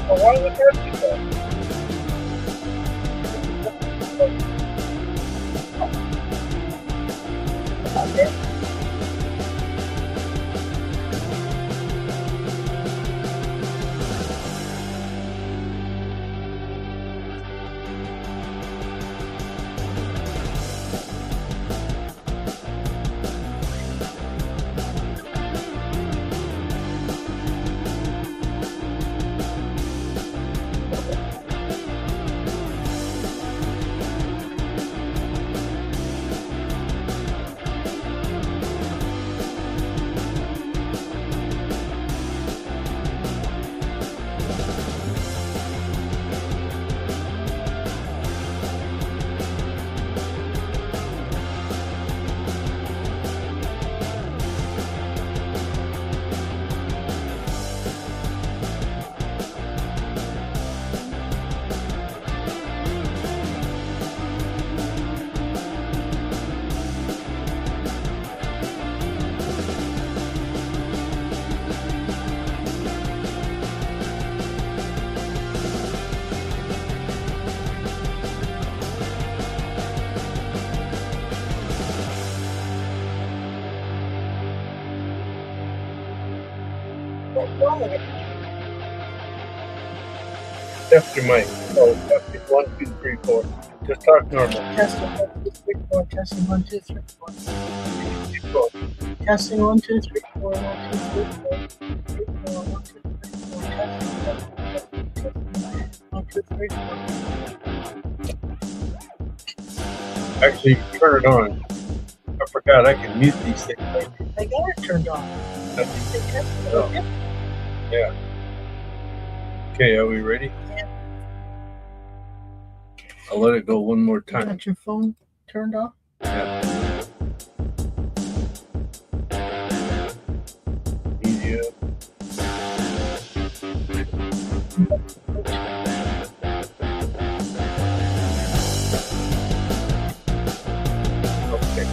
Oh, why would that be that? Test your mic. Oh, test it. 1, 2, 3, 4. Just talk normal. Testing 1, 2, 3, 4. Testing 1, 2, 3, 4. Keep going. Testing 1, 2, 3, 4. 1, 2, 3, 4. 3, 4. 1, 2, 3, 4. Testing 1, 2, 3, 4. Actually, turn it on. I forgot I can mute these things. I got it turned on. I think they tested it. Oh. Yeah. Okay, are we ready? Yeah. I'll let it go one more You time. got your phone turned off? Yeah. Media. Okay.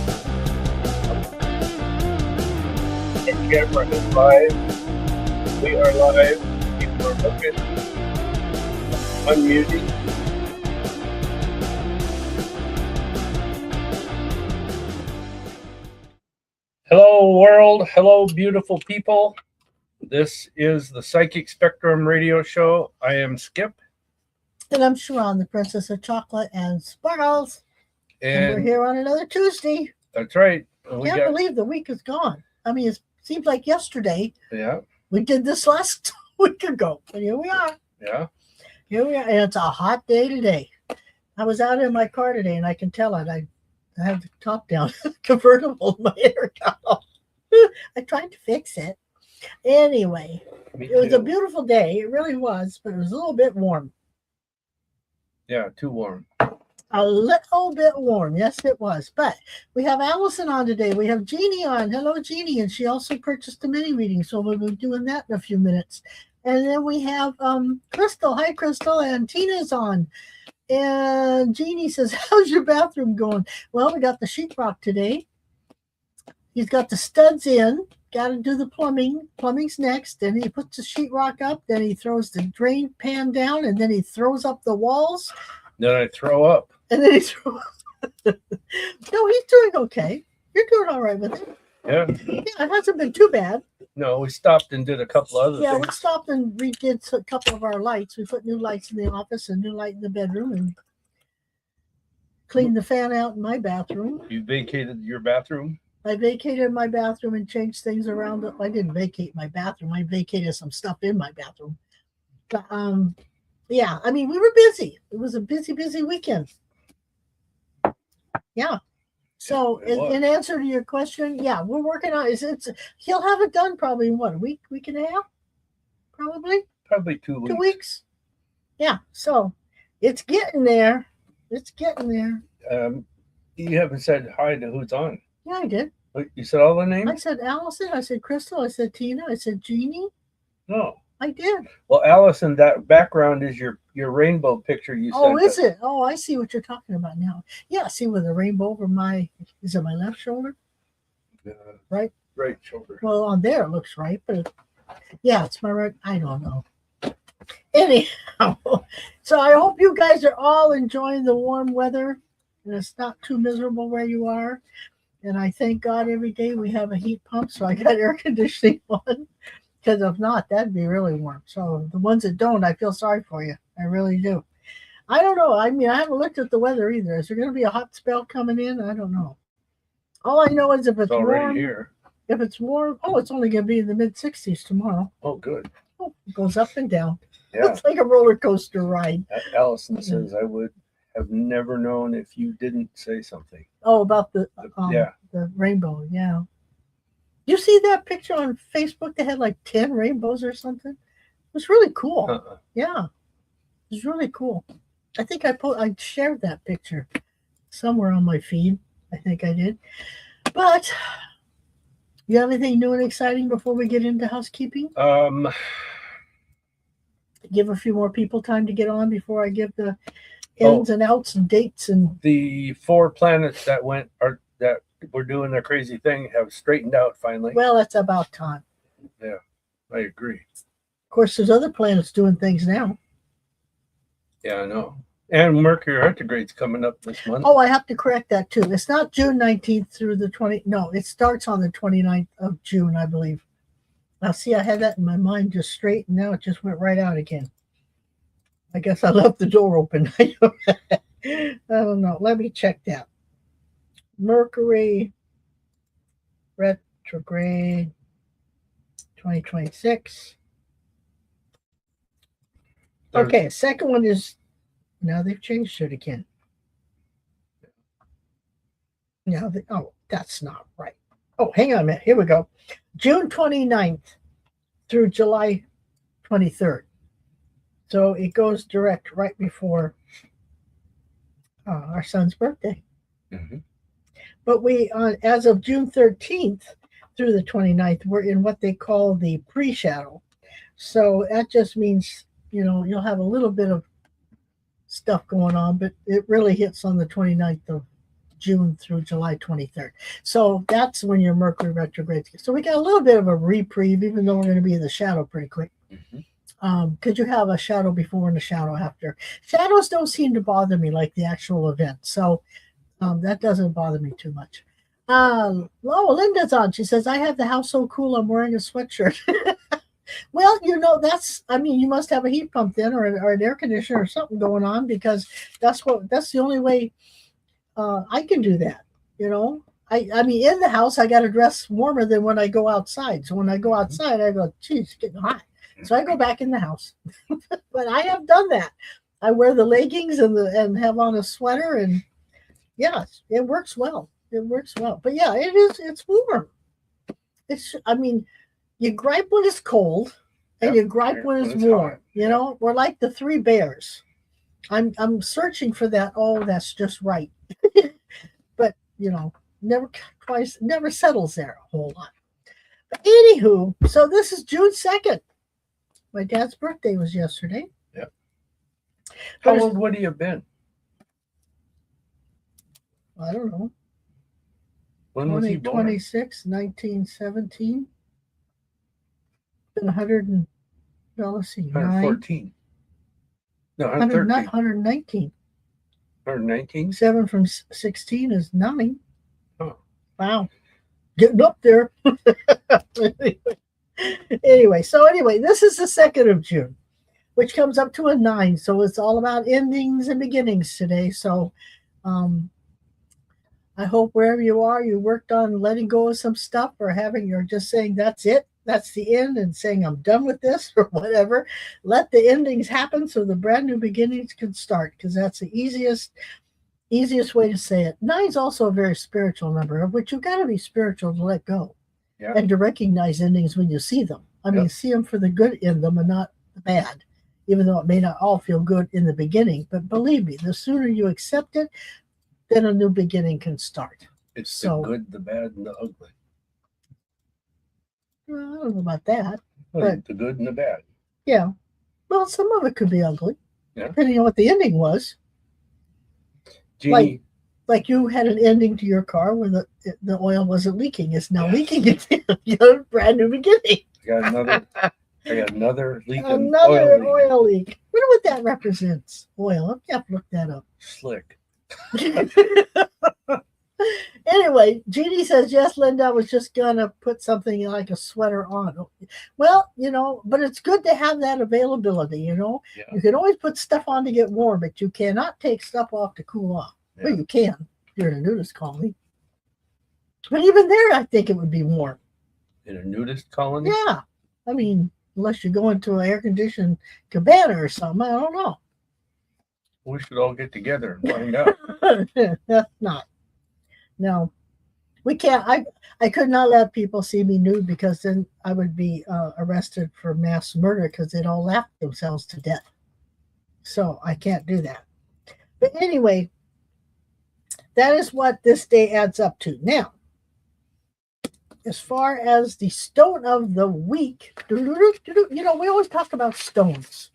The camera is live. We are live. People are looking. Unmuting. Hello, world. Hello, beautiful people. This is the Psychic Spectrum radio show. I am Skip. And I'm Sha'ron, the Princess of Chocolate and Sparkles. And we're here on another Tuesday. That's right. Can't believe the week is gone. I mean, it seems like yesterday. Yeah. We did this last week ago. But here we are. Yeah. Here we are. And it's a hot day today. I was out in my car today, and I can tell it. I have the top down convertible in my air out. I tried to fix it. Anyway, it was a beautiful day. It really was, but it was a little bit warm. Yeah, too warm. A little bit warm. Yes, it was. But we have Allison on today. We have Jeannie on. Hello, Jeannie. And she also purchased a mini reading. So we'll be doing that in a few minutes. And then we have Crystal. Hi, Crystal. And Tina's on. And Jeannie says, how's your bathroom going? Well, we got the sheetrock today. He's got the studs in. Got to do the plumbing. Plumbing's next. Then he puts the sheetrock up. Then he throws the drain pan down. And then he throws up the walls. Then I throw up. And then he throws up. No, he's doing okay. You're doing all right with it. Yeah. Yeah, it hasn't been too bad. No, we stopped and did a couple other things. Yeah, we stopped and redid a couple of our lights. We put new lights in the office and new light in the bedroom and cleaned the fan out in my bathroom. You vacated your bathroom? I vacated my bathroom and changed things around. I didn't vacate my bathroom. I vacated some stuff in my bathroom. But, yeah, I mean, we were busy. It was a busy weekend. Yeah. So in answer to your question, yeah, we're working on it. He'll have it done probably in what, a week and a half? Probably 2 weeks. 2 weeks. Yeah. So it's getting there. It's getting there. You haven't said hi to who's on. Yeah, I did. You said all the names? I said Allison, I said Crystal, I said Tina, I said Jeannie. No. I did. Well, Allison, that background is your rainbow picture you sent. Oh, is it? Oh, I see what you're talking about now. Yeah, see with the rainbow over is it my left shoulder? Right? Right shoulder. Well, on there it looks right, but yeah, it's my right. I don't know. Anyhow, so I hope you guys are all enjoying the warm weather and it's not too miserable where you are. And I thank God every day we have a heat pump, so I got air conditioning on. Because if not, that'd be really warm. So the ones that don't, I feel sorry for you. I really do. I don't know. I mean, I haven't looked at the weather either. Is there going to be a hot spell coming in? I don't know. All I know is if it's already warm, here. if it's warm, it's only going to be in the mid 60s tomorrow. Oh, good. Oh, it goes up and down. Yeah. It's like a roller coaster ride. Allison says I would have never known if you didn't say something. Oh, about the rainbow. Yeah. You see that picture on Facebook that had like 10 rainbows or something? It was really cool. Yeah. It was really cool. I think I shared that picture somewhere on my feed. I think I did. But you have anything new and exciting before we get into housekeeping? Give a few more people time to get on before I give the ins and outs and dates and the 4 planets that were doing their crazy thing have straightened out finally. Well, that's about time. Yeah, I agree. Of course, there's other planets doing things now. Yeah, I know. And Mercury retrograde's coming up this month. Oh, I have to correct that too. It's not June 19th through the 20th. No, it starts on the 29th of June, I believe. Now, see, I had that in my mind just straight, and now it just went right out again. I guess I left the door open. I don't know. Let me check that. Mercury retrograde 2026. Okay, second one is, now they've changed it again. Now, that's not right. Oh, hang on a minute. Here we go. June 29th through July 23rd. So it goes direct right before our son's birthday. Mm-hmm. But we, as of June 13th through the 29th, we're in what they call the pre-shadow. So that just means, you'll have a little bit of stuff going on, but it really hits on the 29th of June through July 23rd. So that's when your Mercury retrograde. So we got a little bit of a reprieve, even though we're going to be in the shadow pretty quick. Mm-hmm. Could you have a shadow before and a shadow after? Shadows don't seem to bother me like the actual event. So that doesn't bother me too much. Linda's on. She says, I have the house so cool, I'm wearing a sweatshirt. Well, you must have a heat pump then or an air conditioner or something going on, because that's the only way I can do that. I mean, in the house, I got to dress warmer than when I go outside. So when I go outside, I go, geez, it's getting hot. So I go back in the house. But I have done that. I wear the leggings and have on a sweater, and yeah, it works well. It works well. But yeah, it's warm. You gripe when it's cold, and you gripe when it's warm. Hot. We're like the 3 bears. I'm searching for that. Oh, that's just right. But never settles there a whole lot. But anywho, so this is June 2nd. My dad's birthday was yesterday. Yeah. How old would he have been? I don't know. When was he born? 26, 1917. Been 100 and, well, let's see, 114. No, 100, 113. not 119. 119? 7 from 16 is 9. Oh. Wow. Getting up there. Anyway, this is the 2nd of June, which comes up to a 9. So it's all about endings and beginnings today. So I hope wherever you are, you worked on letting go of some stuff, or you're just saying that's it. That's the end, and saying I'm done with this or whatever. Let the endings happen so the brand new beginnings can start, because that's the easiest way to say it. 9 is also a very spiritual number, of which you've got to be spiritual to let go. Yeah. And to recognize endings when you see them. I mean, see them for the good in them and not the bad, even though it may not all feel good in the beginning. But believe me, the sooner you accept it, then a new beginning can start. It's the good, the bad, and the ugly. Well, I don't know about that. But the good and the bad. Yeah. Well, some of it could be ugly, depending on what the ending was. Jeannie, like you had an ending to your car where the oil wasn't leaking. It's now leaking again. You got a brand new beginning. Got I got another leak. Another oil oil leak. I wonder what that represents. Oil. I have to look that up. Slick. Anyway, Jeannie says, yes, Linda, I was just going to put something like a sweater on. Well, but it's good to have that availability, Yeah. You can always put stuff on to get warm, but you cannot take stuff off to cool off. Yeah. Well, you can. You're in a nudist colony. But even there, I think it would be warm. In a nudist colony? Yeah. I mean, unless you go into an air-conditioned cabana or something, I don't know. We should all get together and find out. That's not. No, we can't. I could not let people see me nude because then I would be arrested for mass murder because they'd all laugh themselves to death. So I can't do that. But anyway, that is what this day adds up to. Now, as far as the stone of the week, we always talk about stones,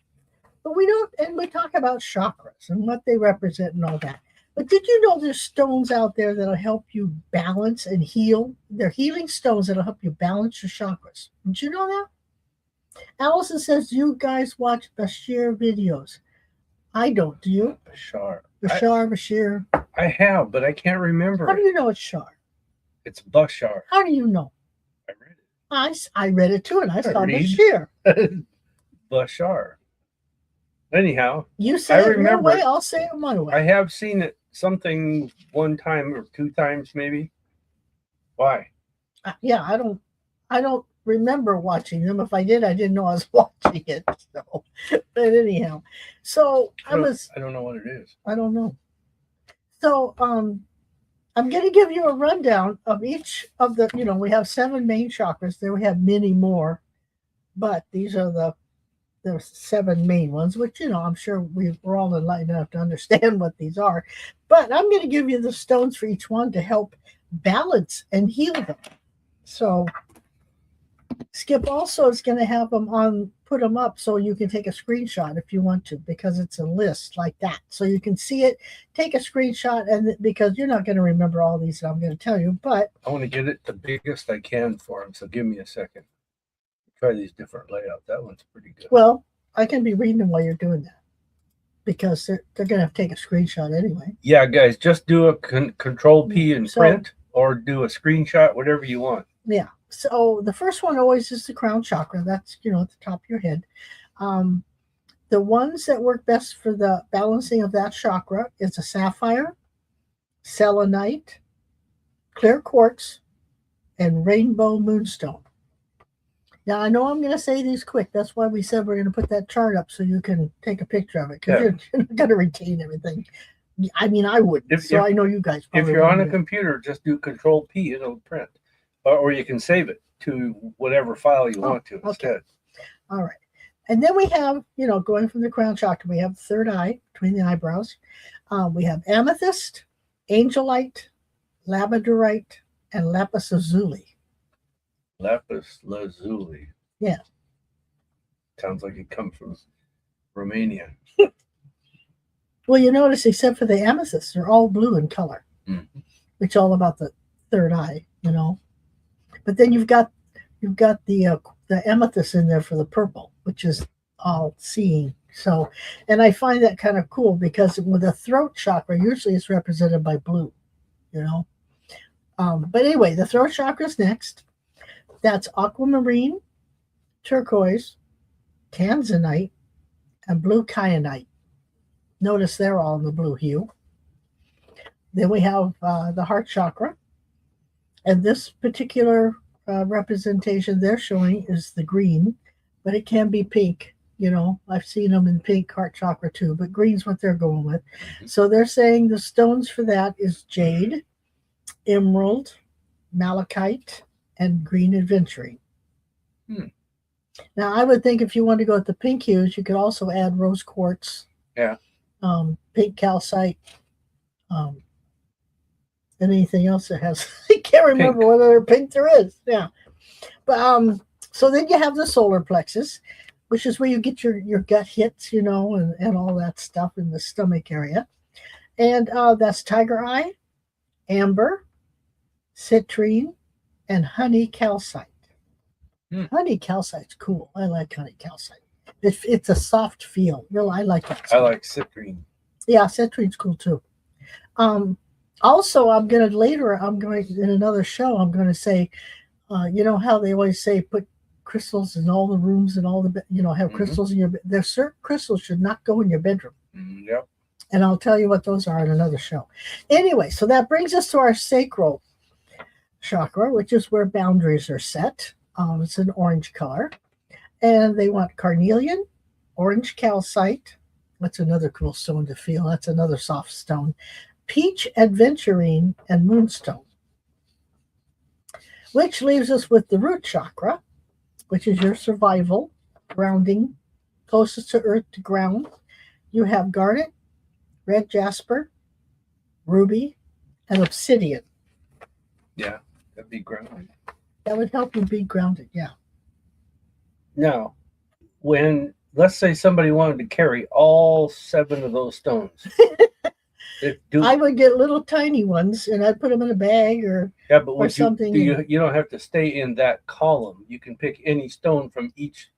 but we don't, and we talk about chakras and what they represent and all that. But did you know there's stones out there that'll help you balance and heal? They're healing stones that'll help you balance your chakras. Did you know that? Allison says, you guys watch Bashir videos. I don't. Do you? Bashir. I have, but I can't remember. How do you know it's Shar? It's Bashar. How do you know? I read it. I read it too, and I saw Bashir. Bashar. Anyhow, you say it your way, I'll say it my way. I have seen it something one time or two times maybe. Why? Yeah, I don't remember watching them. If I did, I didn't know I was watching it. So, but anyhow, so I don't know what it is. I don't know. So I'm going to give you a rundown of each of the. We have 7 main chakras. There we have many more, but these are the 7 main ones, which, I'm sure we're all enlightened enough to understand what these are. But I'm going to give you the stones for each one to help balance and heal them. So Skip also is going to have them put them up so you can take a screenshot if you want to, because it's a list like that. So you can see it, take a screenshot, and because you're not going to remember all these that I'm going to tell you, but I want to get it the biggest I can for them. So give me a second. Try these different layouts. That one's pretty good. Well, I can be reading them while you're doing that because they're going to have to take a screenshot anyway. Yeah, guys, just do a Control P and print, or do a screenshot, whatever you want. Yeah. So the first one always is the crown chakra. That's, at the top of your head. The ones that work best for the balancing of that chakra is a sapphire, selenite, clear quartz, and rainbow moonstone. Now, I know I'm going to say these quick. That's why we said we're going to put that chart up so you can take a picture of it, because you're not going to retain everything. I mean, I wouldn't. I know you guys probably if you're on a computer, just do Control P, it'll print. Or you can save it to whatever file you want to instead. All right. And then we have, going from the crown chakra, we have the third eye between the eyebrows. We have amethyst, angelite, labradorite, and lapis lazuli. Lapis lazuli. Yeah. Sounds like it comes from Romania. Well, you notice, except for the amethyst, they're all blue in color, which is all about the third eye, But then you've got the amethyst in there for the purple, which is all seeing. So, and I find that kind of cool because with the throat chakra, usually it's represented by blue, But anyway, the throat chakra is next. That's aquamarine, turquoise, tanzanite, and blue kyanite. Notice they're all in the blue hue. Then we have the heart chakra. And this particular representation they're showing is the green, but it can be pink. I've seen them in pink heart chakra too, but green's what they're going with. So they're saying the stones for that is jade, emerald, malachite, and green aventurine. Now, I would think if you want to go with the pink hues, you could also add rose quartz, pink calcite, and anything else that has. I can't remember what other pink there is. Yeah, but so then you have the solar plexus, which is where you get your gut hits, and all that stuff in the stomach area, and that's tiger eye, amber, citrine, and honey calcite. Honey calcite's cool. I like honey calcite. It's a soft feel. Really, I like that I stuff. like citrine. Yeah, citrine's cool too. Also, I'm going in another show, I'm going to say, you know how they always say put crystals in all the rooms and all the, have crystals in your bed. There's certain crystals should not go in your bedroom. Yep. And I'll tell you what those are in another show. Anyway, so that brings us to our sacral chakra, which is where boundaries are set. It's an orange color. And they want carnelian, orange calcite. That's another cool stone to feel. That's another soft stone. Peach aventurine and moonstone. Which leaves us with the root chakra, which is your survival, grounding, closest to earth to ground. You have garnet, red jasper, ruby, and obsidian. Yeah, that'd be grounded. That would help you be grounded, yeah. Now, when, let's say somebody wanted to carry all 7 of those stones. I would get little tiny ones, and I'd put them in a bag or something. You don't have to stay in that column. You can pick any stone from each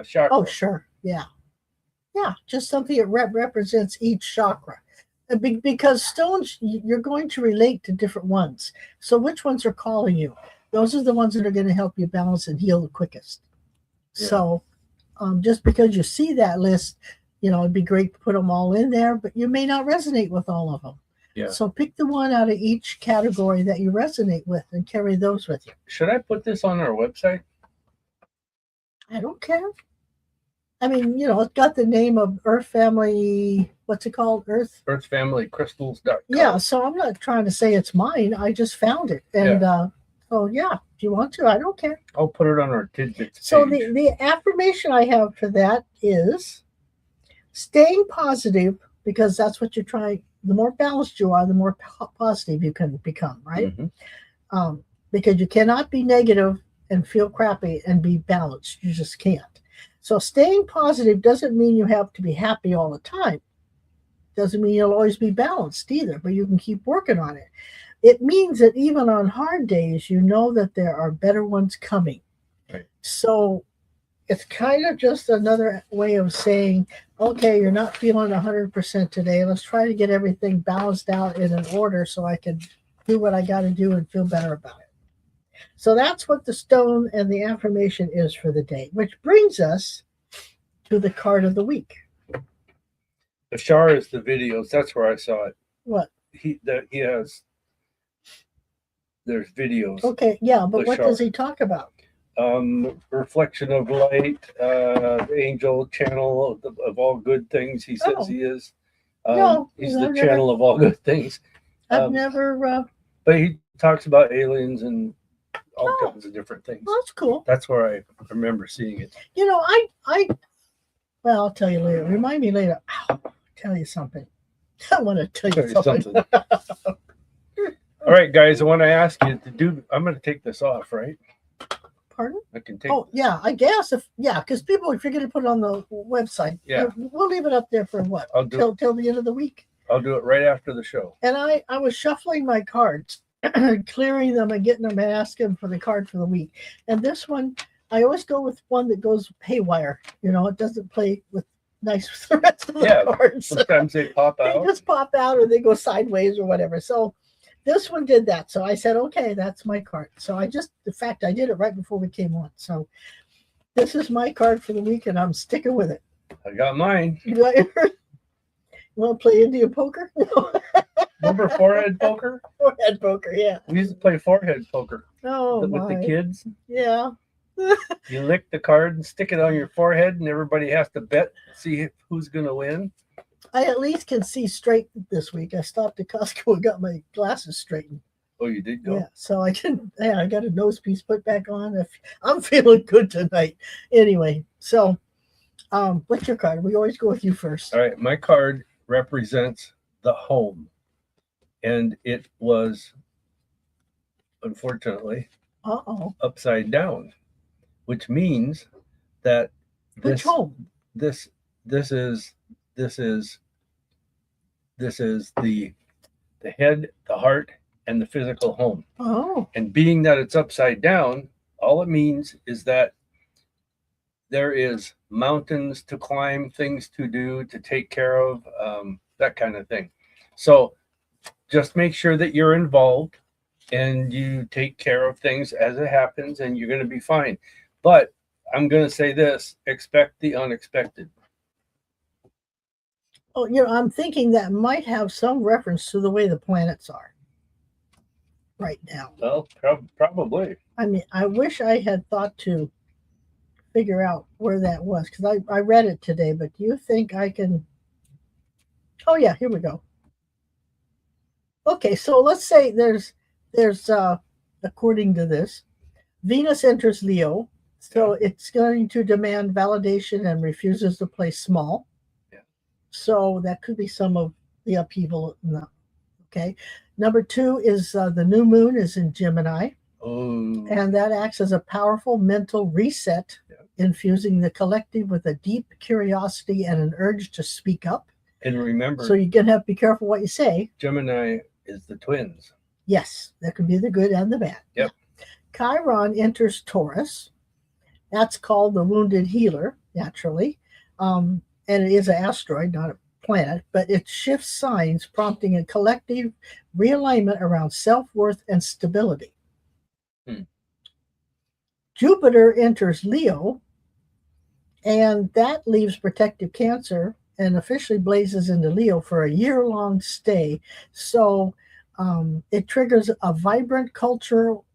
chakra. Oh, sure, yeah. Yeah, just something that represents each chakra. Because stones, you're going to relate to different ones. So which ones are calling you? Those are the ones that are going to help you balance and heal the quickest. Yeah. So just because you see that list, it'd be great to put them all in there, but you may not resonate with all of them. Yeah. So pick the one out of each category that you resonate with and carry those with you. Should I put this on our website? I don't care. I mean, it's got the name of Earth Family, what's it called? Earthfamilycrystals.com. Yeah, so I'm not trying to say it's mine. I just found it. And if you want to, I don't care. I'll put it on our tidbits So page. the affirmation I have for that is staying positive, because that's what you're trying. The more balanced you are, the more positive you can become, right? Mm-hmm. Because you cannot be negative and feel crappy and be balanced. You just can't. So staying positive doesn't mean you have to be happy all the time. Doesn't mean you'll always be balanced either, but you can keep working on it. It means that even on hard days, you know that there are better ones coming. Right. So it's kind of just another way of saying, okay, you're not feeling 100% today. Let's try to get everything balanced out in an order so I can do what I got to do and feel better about it. So that's what the stone and the affirmation is for the day, which brings us to the card of the week. The Shar is the videos. That's where I saw it. What? There's videos. Okay, yeah, but what does he talk about? Reflection of light, angel channel of all good things. He says he is. He's the channel of all good things. I've never. But he talks about aliens and all kinds of different things. Well, that's cool. That's where I remember seeing it. Well, I'll tell you later. Remind me later. I'll tell you something. I want to tell you something. All right, guys, I want to ask you to do. I'm going to take this off, right? Pardon? I can take. Oh, yeah, I guess because people, if you're going to put it on the website, we'll leave it up there for what? Till the end of the week. I'll do it right after the show. And I was shuffling my cards, clearing them and getting them and asking for the card for the week. And this one, I always go with one that goes haywire. It doesn't play nice with the rest of the cards. Sometimes they pop out. They just pop out or they go sideways or whatever. So this one did that. So I said, okay, that's my card. So I did it right before we came on. So this is my card for the week and I'm sticking with it. I got mine. You want to play Indian poker? Remember forehead poker? Forehead poker, yeah. We used to play forehead poker. Oh, with the kids. Yeah. You lick the card and stick it on your forehead, and everybody has to bet, see who's going to win. I at least can see straight this week. I stopped at Costco and got my glasses straightened. Oh, you did go? Yeah, so I can. Yeah, I got a nose piece put back on. I'm feeling good tonight. Anyway, so what's your card? We always go with you first. All right, my card represents the home, and it was unfortunately upside down, which means that which home? This is the head, the heart, and the physical home. Oh. And being that it's upside down, All it means is that there is mountains to climb, things to do, to take care of, that kind of thing. So just make sure that you're involved and you take care of things as it happens, and you're going to be fine. But I'm going to say this: expect the unexpected. Oh, I'm thinking that might have some reference to the way the planets are right now. Well, probably. I mean, I wish I had thought to figure out where that was, because I read it today, but do you think I can? Oh yeah, here we go. Okay, so let's say there's according to this, Venus enters Leo, so it's going to demand validation and refuses to play small. Yeah. So that could be some of the upheaval. No. Okay. Number 2 is the new moon is in Gemini. Oh. And that acts as a powerful mental reset, infusing the collective with a deep curiosity and an urge to speak up. And remember, so you're going to have to be careful what you say. Gemini is the twins. Yes, that could be the good and the bad. Yep. Chiron enters Taurus. That's called the wounded healer, naturally. And it is an asteroid, not a planet, but it shifts signs, prompting a collective realignment around self-worth and stability. Jupiter enters Leo, and that leaves protective Cancer and officially blazes into Leo for a year-long stay. So it triggers a vibrant cultural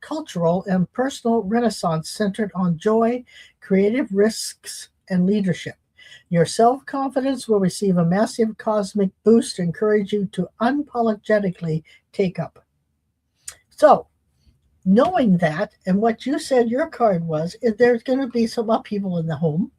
and personal renaissance centered on joy, creative risks, and leadership. Your self-confidence will receive a massive cosmic boost to encourage you to unapologetically take up. So, knowing that, and what you said your card was, is there's going to be some upheaval in the home.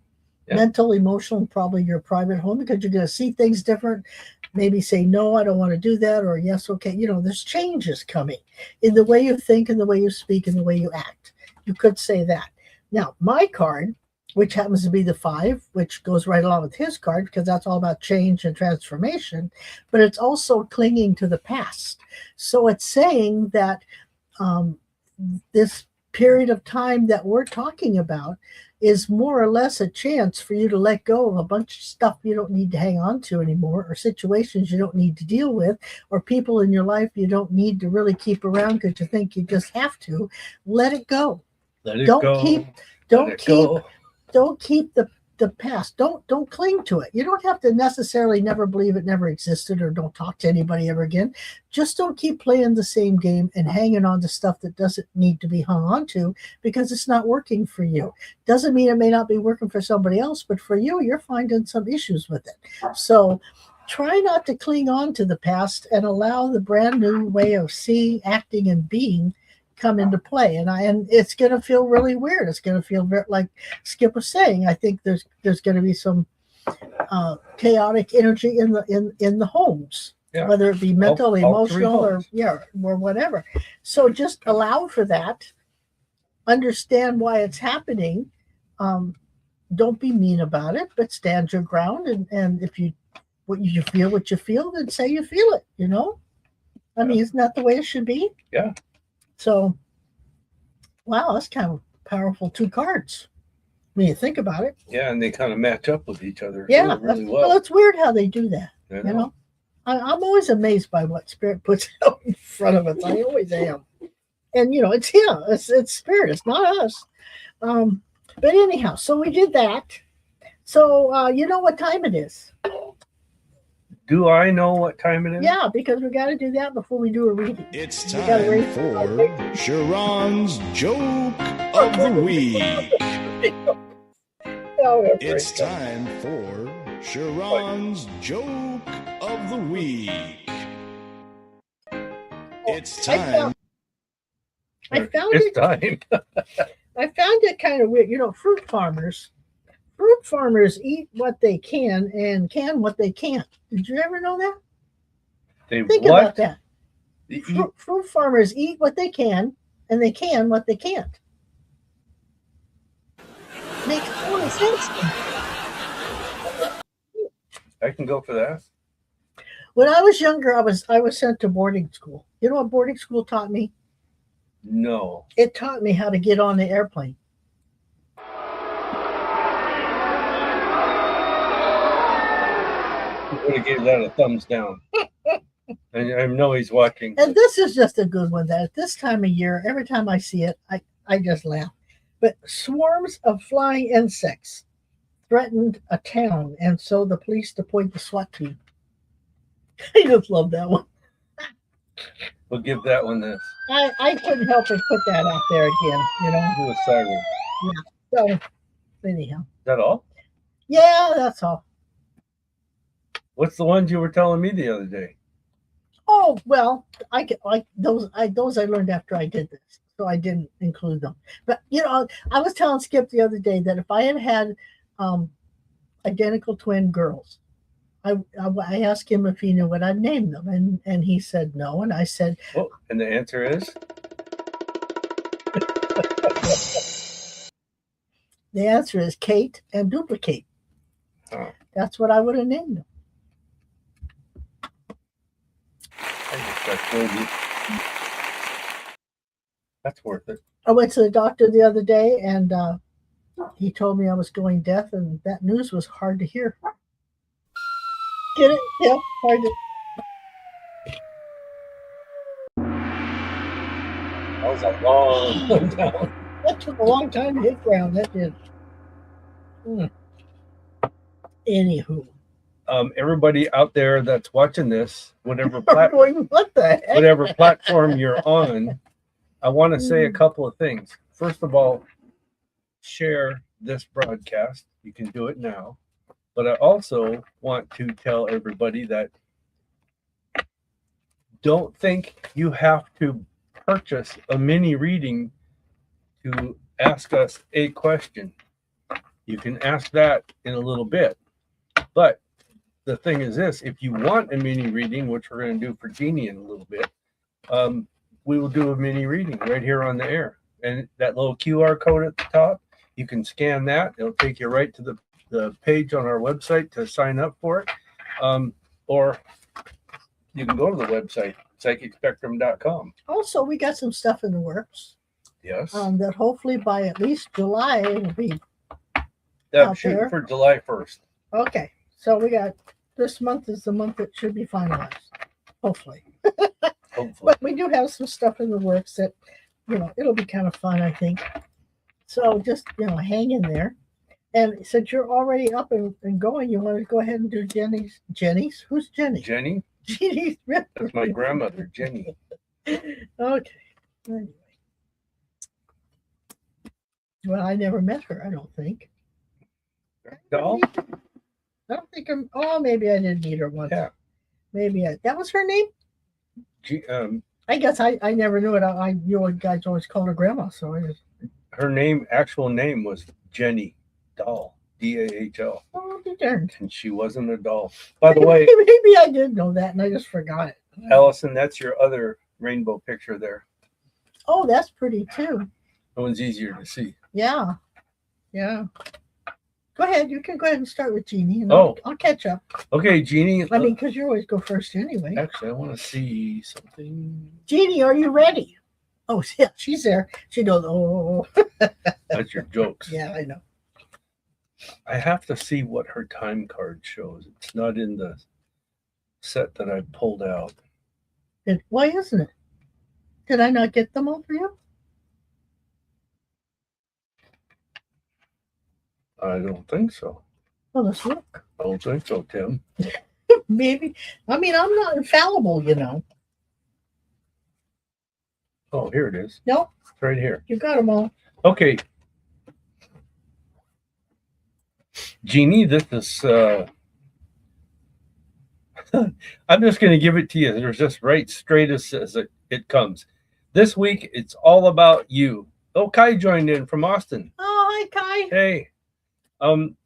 Mental, emotional, and probably your private home, because you're going to see things different. Maybe say, no, I don't want to do that, or yes, okay. There's changes coming in the way you think, and the way you speak, and the way you act. You could say that. Now, my card, which happens to be the 5, which goes right along with his card, because that's all about change and transformation, but it's also clinging to the past. So it's saying that this period of time that we're talking about is more or less a chance for you to let go of a bunch of stuff you don't need to hang on to anymore, or situations you don't need to deal with, or people in your life you don't need to really keep around because you think you just have to. Let it go. Let it go. Don't keep the past. Don't cling to it. You don't have to necessarily never believe it never existed, or don't talk to anybody ever again. Just don't keep playing the same game and hanging on to stuff that doesn't need to be hung on to, because it's not working for you. Doesn't mean it may not be working for somebody else, but for you, you're finding some issues with it. So try not to cling on to the past and allow the brand new way of seeing, acting, and being come into play. And it's going to feel really weird. It's going to feel very, like Skip was saying, I think there's going to be some chaotic energy in the homes, whether it be mental, emotional, or whatever. So just allow for that. Understand why it's happening. Don't be mean about it, but stand your ground. And if you feel what you feel, then say you feel it. I mean, isn't that the way it should be? Yeah. So, wow, that's kind of powerful 2 cards when you think about it. Yeah, and they kind of match up with each other. Yeah, really well. It's weird how they do that. I'm always amazed by what Spirit puts out in front of us. I always am. And it's him. It's Spirit. It's not us. But anyhow, so we did that. So you know what time it is? Do I know what time it is? Yeah, because we got to do that before we do a reading. It's time for Sha'ron's Joke of the Week. It's time for Sha'ron's Joke of the Week. It's time. I found it kind of weird. Fruit farmers eat what they can and can what they can't. Did you ever know that? Think about that. Fruit farmers eat what they can and they can what they can't. Makes total sense. I can go for that. When I was younger, I was sent to boarding school. You know what boarding school taught me? No. It taught me how to get on the airplane. I'm going to give that a thumbs down. And I know he's watching. And this is just a good one that at this time of year, every time I see it, I just laugh. But swarms of flying insects threatened a town, and so the police deployed the SWAT team. I just love that one. We'll give that one this. I couldn't help but put that out there again, you know. Do a siren. So anyhow. Is that all? Yeah, that's all. What's the ones you were telling me the other day? Oh well, I those I learned after I did this, so I didn't include them. But you know, I was telling Skip the other day that if I had identical twin girls, I asked him if he knew what I'd name them, and he said no, and I said, Oh, and the answer is the answer is Kate and Duplicate. Oh. That's what I would have named them. That's worth it. I went to the doctor the other day, and he told me I was going deaf, and that news was hard to hear. Get it? Yeah, hard to. That was a long one down. That took a long time to hit ground. That did. Anywho. Everybody out there that's watching this, whatever What the heck? whatever platform you're on, I want to say a couple of things. First of all, share this broadcast. You can do it now. But I also want to tell everybody that don't think you have to purchase a mini reading to ask us a question. You can ask that in a little bit. But the thing is this, if you want a mini reading, which we're going to do for Jeannie in a little bit, we will do a mini reading right here on the air. And that little QR code at the top, you can scan that. It'll take you right to the page on our website to sign up for it. Or you can go to the website, psychicspectrum.com. Also, we got some stuff in the works. Yes. That hopefully by at least July it will be. Shooting for July 1st. Okay. So we got this month is the month that should be finalized. Hopefully. Hopefully. But we do have some stuff in the works that, you know, it'll be kind of fun, I think. So just, you know, hang in there. And since you're already up and going, you want to go ahead and do Jenny's? Who's Jenny? Jenny? Jenny's. That's my grandmother, Jenny. Okay. Anyway. Well, I never met her, I don't think. Doll? I don't think maybe I did meet her once. Yeah. Maybe that was her name? I guess I never knew it. I you guys always called her grandma, so I just. Her actual name was Jenny Doll, D-A-H-L. Oh, be darned. And she wasn't a doll. By the way, maybe I did know that and I just forgot it. Allison, that's your other rainbow picture there. Oh, that's pretty too. That one's easier to see. Yeah. Yeah. Go ahead. You can go ahead and start with Jeannie, and Oh. I'll catch up. Okay, Jeannie. I mean, because you always go first anyway. Actually, I want to see something. Jeannie, are you ready? Oh, yeah, she's there. She goes, oh. That's your jokes. Yeah, I know. I have to see what her time card shows. It's not in the set that I pulled out. Why isn't it? Did I not get them all for you? I don't think so. Well, let's look. I don't think so, Tim. Maybe. I mean, I'm not infallible, you know. Oh, here it is. No, It's right here. you got them all. Okay. Jeannie, this is I'm just going to give it to you. There's just right straight as it comes. This week, it's all about you. Oh, Kai joined in from Austin. Oh, hi, Kai. Hey.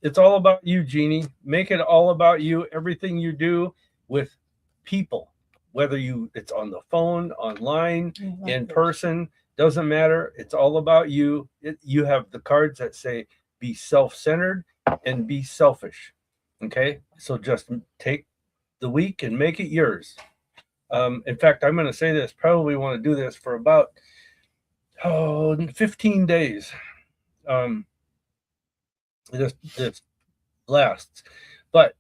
It's all about you, Jeannie. Make it all about you. Everything you do with people, whether it's on the phone, online, in person, doesn't matter. It's all about you. You have the cards that say be self-centered and be selfish. Okay, so just take the week and make it yours. In fact, I'm going to say this. Probably want to do this for about 15 days. This lasts. But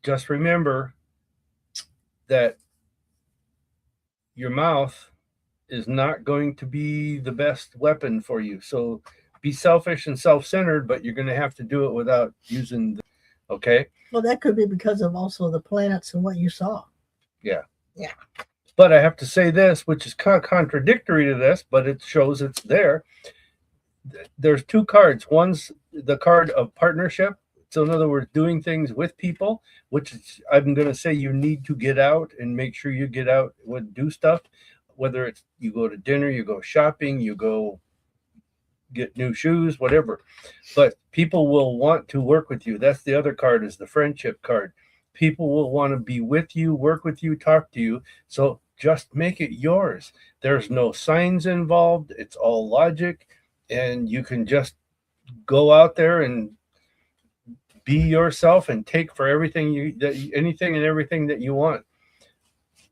just remember that your mouth is not going to be the best weapon for you. So be selfish and self-centered, but you're going to have to do it without using the, okay? Well, that could be because of also the planets and what you saw. Yeah. Yeah. But I have to say this, which is kind of contradictory to this, but it shows it's there. There's two cards. One's the card of partnership. So in other words, doing things with people, which is, I'm going to say you need to get out and make sure you get out and do stuff, whether it's you go to dinner, you go shopping, you go get new shoes, whatever. But people will want to work with you. That's the other card, is the friendship card. People will want to be with you, work with you, talk to you. So just make it yours. There's no signs involved. It's all logic. And you can just go out there and be yourself and take for anything and everything that you want.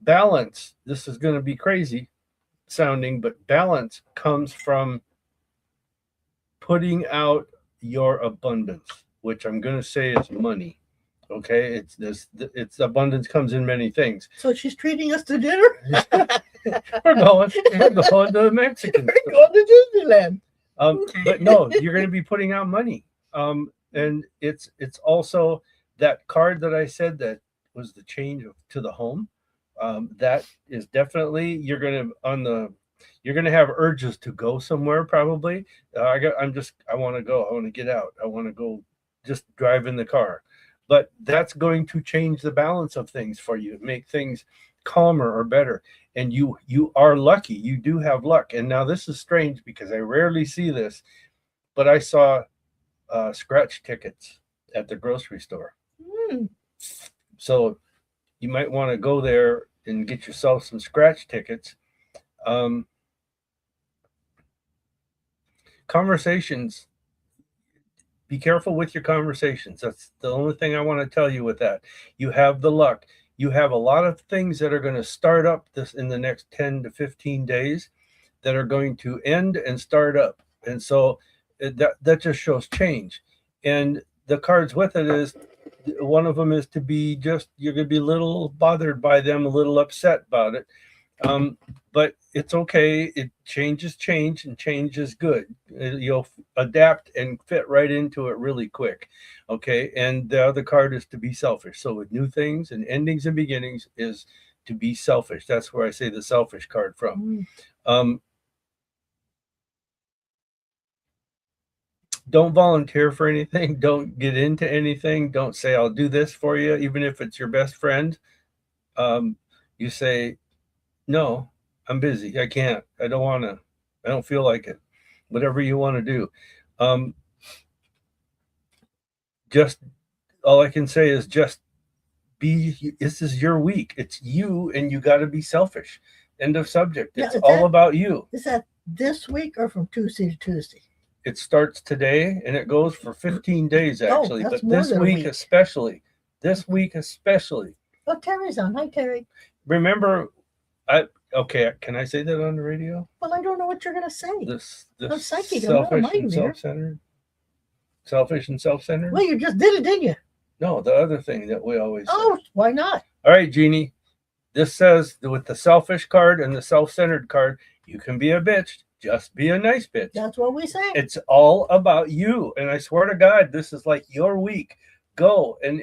Balance. This is going to be crazy sounding, but balance comes from putting out your abundance, which I'm going to say is money. Okay, it's abundance comes in many things. So she's treating us to dinner. We're going to Mexican. We're going to Disneyland. But no, you're going to be putting out money. And it's also that card that I said that was the change to the home. That is definitely you're going to have urges to go somewhere. Probably I want to go. I want to get out. I want to go just drive in the car. But that's going to change the balance of things for you, make things calmer or better. And you are lucky. You do have luck. And now this is strange because I rarely see this, but I saw scratch tickets at the grocery store. So you might want to go there and get yourself some scratch tickets. Conversations. Be careful with your conversations. That's the only thing I want to tell you with that. You have the luck. You have a lot of things that are going to start up this in the next 10 to 15 days that are going to end and start up. And so that just shows change. And the cards with it is, one of them is to be just, you're going to be a little bothered by them, a little upset about it. But it's okay. Change and change is good. You'll adapt and fit right into it really quick. Okay. And the other card is to be selfish. So with new things and endings and beginnings is to be selfish. That's where I say the selfish card from. Don't volunteer for anything. Don't get into anything. Don't say, I'll do this for you. Even if it's your best friend, you say, no, I'm busy. I can't. I don't want to. I don't feel like it. Whatever you want to do. Just all I can say is just this is your week. It's you, and you got to be selfish. End of subject. It's all about you. Is that this week or from Tuesday to Tuesday? It starts today and it goes for 15 days actually, but this week especially. Oh, Terry's on. Hi, Terry. Remember, okay, can I say that on the radio? Well, I don't know what you're going to say. This I'm psychic. selfish and self-centered. Selfish and self-centered. Well, you just did it, didn't you? No, the other thing that we always say. Oh, why not? All right, Jeannie. This says with the selfish card and the self-centered card, you can be a bitch. Just be a nice bitch. That's what we say. It's all about you. And I swear to God, this is like your week. Go. And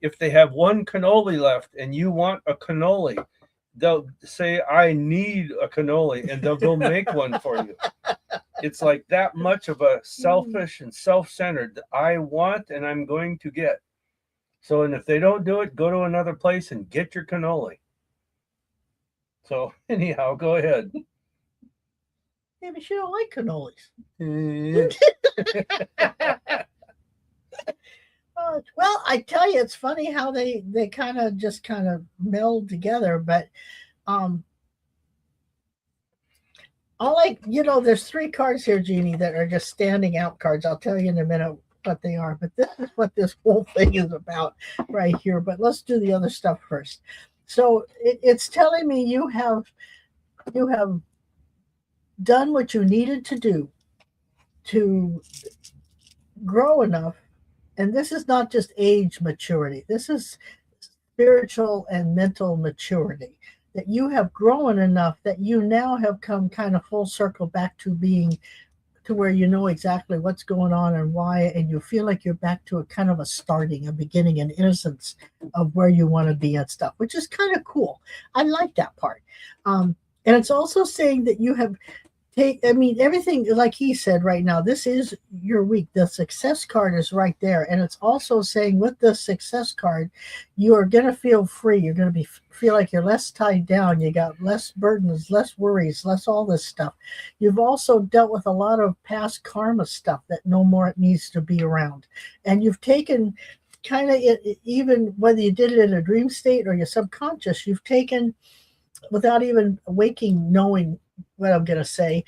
if they have one cannoli left and you want a cannoli, they'll say, I need a cannoli, and they'll go make one for you. It's like that much of a selfish and self-centered that I want and I'm going to get. So, and if they don't do it, go to another place and get your cannoli. So anyhow, go ahead. Maybe she don't like cannolis. Well, I tell you, it's funny how they kind of meld together. But there's three cards here, Jeannie, that are just standing out cards. I'll tell you in a minute what they are. But this is what this whole thing is about right here. But let's do the other stuff first. So it's telling me you have done what you needed to do to grow enough. And this is not just age maturity, this is spiritual and mental maturity, that you have grown enough that you now have come kind of full circle back to being to where you know exactly what's going on and why, and you feel like you're back to a kind of a starting, a beginning, an innocence of where you want to be and stuff, which is kind of cool. I like that part. And it's also saying that you have I mean, everything, like he said right now, this is your week. The success card is right there. And it's also saying with the success card, you are going to feel free. You're going to feel like you're less tied down. You got less burdens, less worries, less all this stuff. You've also dealt with a lot of past karma stuff that no more needs to be around. And you've taken kind of, even whether you did it in a dream state or your subconscious, you've taken, without even waking, knowing what I'm going to say,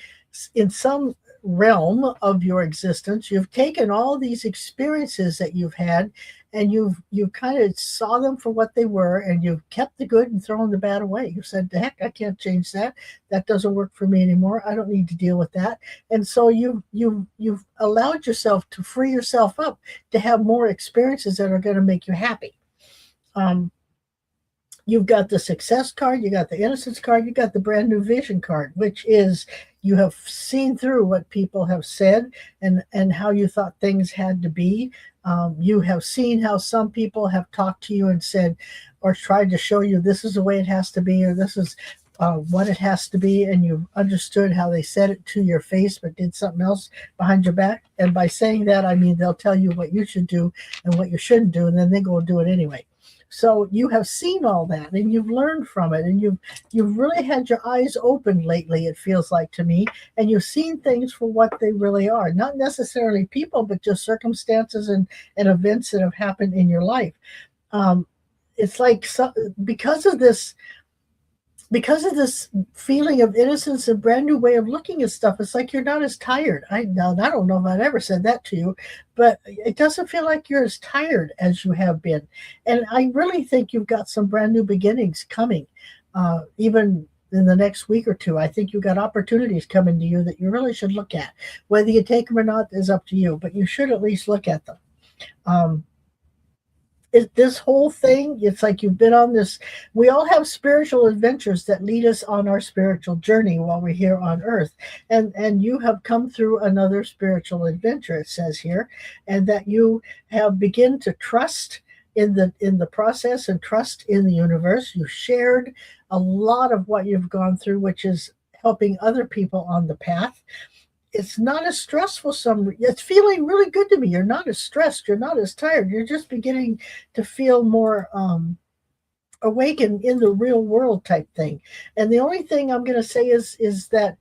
in some realm of your existence, you've taken all these experiences that you've had, and you kind of saw them for what they were, and you've kept the good and thrown the bad away. You said, heck, I can't change that. That doesn't work for me anymore. I don't need to deal with that. And so you've allowed yourself to free yourself up to have more experiences that are going to make you happy. You've got the success card, you got the innocence card, you got the brand new vision card, which is you have seen through what people have said and how you thought things had to be. You have seen how some people have talked to you and said, or tried to show you this is the way it has to be, or this is what it has to be, and you've understood how they said it to your face but did something else behind your back. And by saying that, I mean they'll tell you what you should do and what you shouldn't do, and then they go and do it anyway. So you have seen all that, and you've learned from it, and you've really had your eyes open lately, it feels like to me, and you've seen things for what they really are, not necessarily people, but just circumstances and events that have happened in your life. It's like because of this feeling of innocence and brand new way of looking at stuff, it's like you're not as tired. I don't know if I've ever said that to you, but it doesn't feel like you're as tired as you have been. And I really think you've got some brand new beginnings coming, even in the next week or two. I think you've got opportunities coming to you that you really should look at. Whether you take them or not is up to you, but you should at least look at them. This whole thing, it's like you've been on this, we all have spiritual adventures that lead us on our spiritual journey while we're here on earth, and you have come through another spiritual adventure, it says here, and that you have begun to trust in the process and trust in the universe. You shared a lot of what you've gone through, which is helping other people on the path. It's not as stressful. It's feeling really good to me. You're not as stressed. You're not as tired. You're just beginning to feel more awakened in the real world type thing. And the only thing I'm going to say is that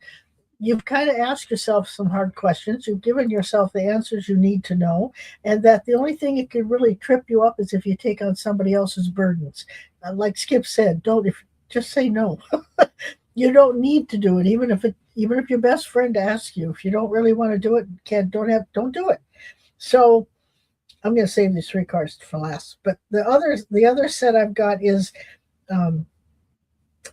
you've kind of asked yourself some hard questions. You've given yourself the answers you need to know. And that the only thing that could really trip you up is if you take on somebody else's burdens. Like Skip said, just say no. You don't need to do it, even if your best friend asks you. If you don't really want to do it, don't do it. So I'm going to save these 3 cards for last. But the other set I've got is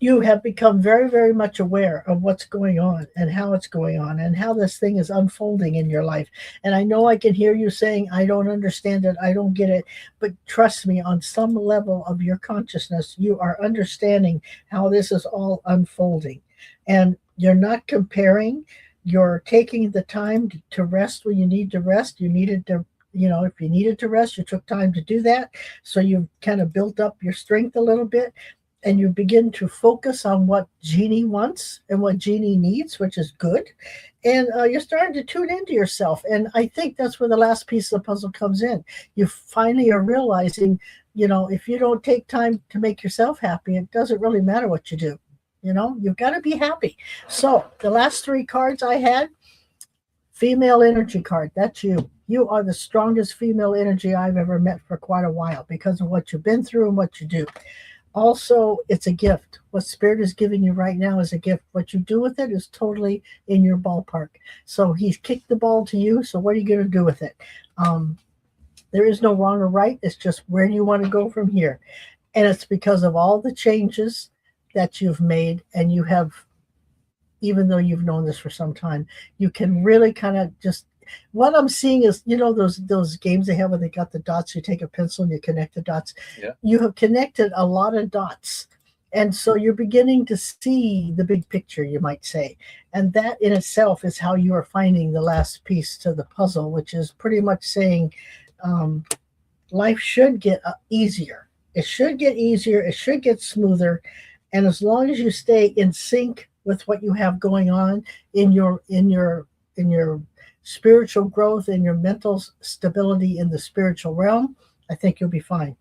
you have become very, very much aware of what's going on and how it's going on and how this thing is unfolding in your life. And I know I can hear you saying, I don't understand it, I don't get it, but trust me, on some level of your consciousness, you are understanding how this is all unfolding. And you're not comparing, you're taking the time to rest when you need to rest. You needed to, if you needed to rest, you took time to do that. So you've kind of built up your strength a little bit. And you begin to focus on what Jeannie wants and what Jeannie needs, which is good. And you're starting to tune into yourself. And I think that's where the last piece of the puzzle comes in. You finally are realizing, if you don't take time to make yourself happy, it doesn't really matter what you do. You've got to be happy. So the last 3 cards I had, female energy card. That's you. You are the strongest female energy I've ever met for quite a while because of what you've been through and what you do. Also, it's a gift. What Spirit is giving you right now is a gift. What you do with it is totally in your ballpark. So he's kicked the ball to you. So what are you going to do with it? There is no wrong or right. It's just where do you want to go from here? And it's because of all the changes that you've made, and you have even though you've known this for some time. You can really kind of just, what I'm seeing is, those games they have where they got the dots, you take a pencil and you connect the dots. Yeah. You have connected a lot of dots. And so you're beginning to see the big picture, you might say. And that in itself is how you are finding the last piece to the puzzle, which is pretty much saying life should get easier. It should get easier. It should get smoother. And as long as you stay in sync with what you have going on in your spiritual growth and your mental stability in the spiritual realm, I think you'll be fine.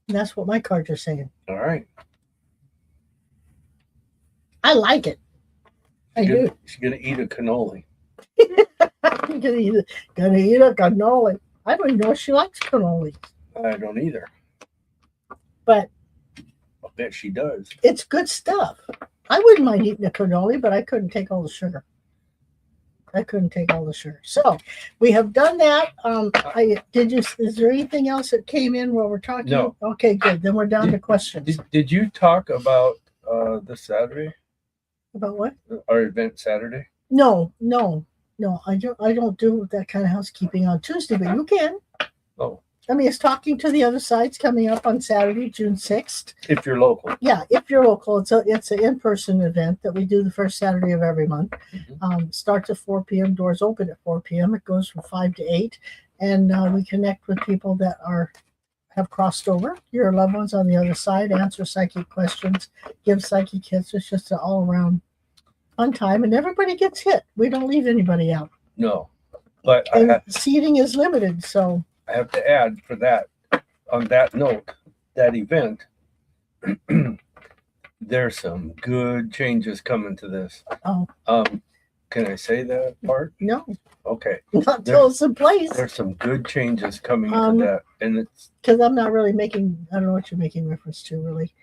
And that's what my cards are saying. All right. I like it. I do. She's gonna eat a cannoli. I'm gonna eat a cannoli. I don't even know if she likes cannoli. I don't either. But I bet she does. it's good stuff. I wouldn't mind eating a cannoli, but I couldn't take all the sugar. So we have done that. Is there anything else that came in while we're talking? No. Okay, good. Then we're down to questions. Did you talk about this Saturday? About what? Our event Saturday? No. I don't do that kind of housekeeping on Tuesday, but you can. Oh. I mean, it's Talking to the Other Side's coming up on Saturday, June 6th. If you're local. Yeah, if you're local, it's an in-person event that we do the first Saturday of every month. Mm-hmm. Starts at 4 p.m. Doors open at 4 p.m. It goes from 5 to 8, and we connect with people that have crossed over. Your loved ones on the other side, answer psychic questions, give psychic hits. It's just an all-around fun time, and everybody gets hit. We don't leave anybody out. No, but seating is limited, so. I have to add for that, on that note, that event, there's some good changes coming to this. Oh. Can I say that part? No. Okay. Not until it's in place. There's some good changes coming to that. And it's because I'm not really I don't know what you're making reference to, really.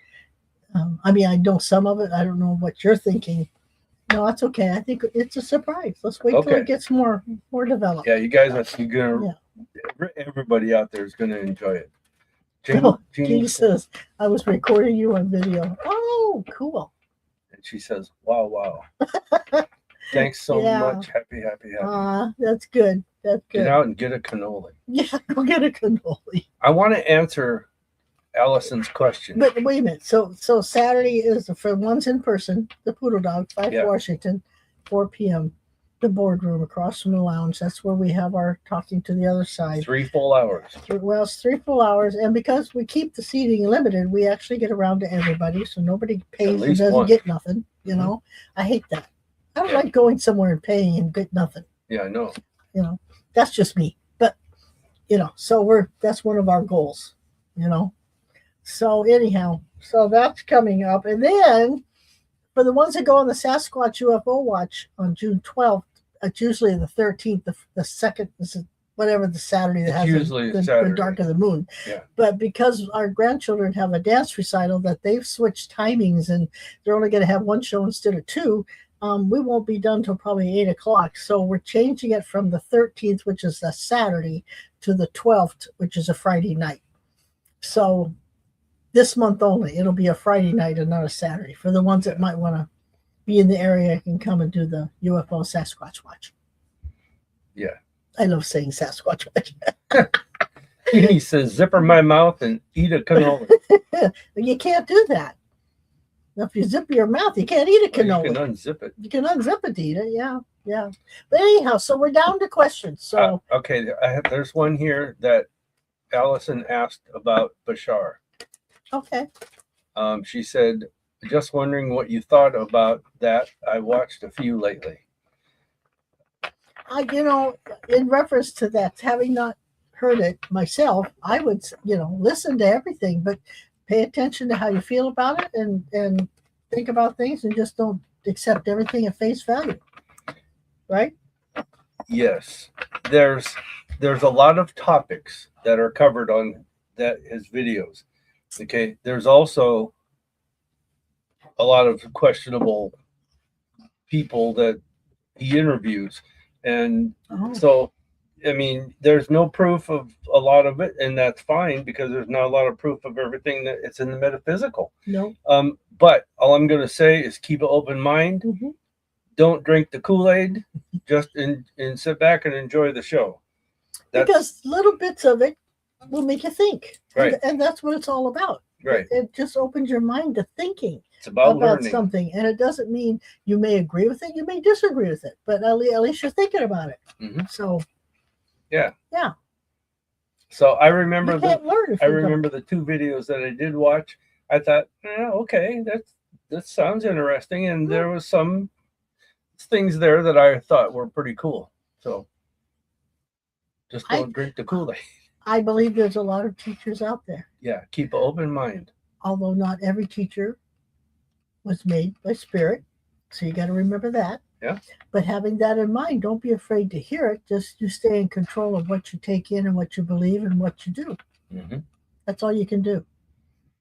I mean, I know some of it. I don't know what you're thinking. No, that's okay. I think it's a surprise. Let's wait till it gets more developed. Yeah, you guys everybody out there is gonna enjoy it. Jeannie says, I was recording you on video. Oh, cool. And she says, wow. Thanks so much. Happy. That's good. Get out and get a cannoli. Yeah, go get a cannoli. I want to answer Allison's question. But wait a minute. So Saturday is for ones in person, the Poodle Dog, 5 Washington, 4 p.m. The boardroom across from the lounge. That's where we have our Talking to the Other Side. 3 full hours. It's 3 full hours. And because we keep the seating limited, we actually get around to everybody. So nobody pays and doesn't get nothing. You know, I hate that. I don't like going somewhere and paying and get nothing. Yeah, I know. That's just me. But, so that's one of our goals, So anyhow, so that's coming up. And then for the ones that go on the Sasquatch UFO Watch on June 12th, it's usually the 13th, the second, whatever the Saturday that has the dark of the moon. Yeah. But because our grandchildren have a dance recital that they've switched timings and they're only going to have one show instead of two, we won't be done till probably 8 o'clock. So we're changing it from the 13th, which is a Saturday, to the 12th, which is a Friday night. So this month only, it'll be a Friday night and not a Saturday. For the ones that might want to be in the area, can come and do the UFO Sasquatch Watch. Yeah. I love saying Sasquatch Watch. He says, zipper my mouth and eat a cannoli. You can't do that. If you zip your mouth, you can't eat a cannoli. You can unzip it. You can unzip it to eat it, yeah. But anyhow, so we're down to questions. So okay, there's one here that Allison asked about Bashar. Okay. She said, just wondering what you thought about that. I watched a few lately. In reference to that, having not heard it myself, I would, listen to everything, but pay attention to how you feel about it and think about things and just don't accept everything at face value. Right? Yes. There's a lot of topics that are covered on his videos. Okay. There's also a lot of questionable people that he interviews. And so I mean, there's no proof of a lot of it, and that's fine because there's not a lot of proof of everything that it's in the metaphysical. No. But all I'm going to say is keep an open mind. Mm-hmm. Don't drink the Kool-Aid. Just and sit back and enjoy the show. Because little bits of it will make you think. Right. And that's what it's all about. Right. It just opens your mind to thinking It's about learning something. And it doesn't mean you may agree with it, you may disagree with it, but at least you're thinking about it. Mm-hmm. So yeah. Yeah. So I remember the 2 videos that I did watch. I thought, okay, that sounds interesting. And there was some things there that I thought were pretty cool. So just don't drink the Kool-Aid. I believe there's a lot of teachers out there. Yeah, keep an open mind. Although not every teacher was made by spirit. So you got to remember that. Yeah. But having that in mind, don't be afraid to hear it. Just you stay in control of what you take in and what you believe and what you do. Mm-hmm. That's all you can do.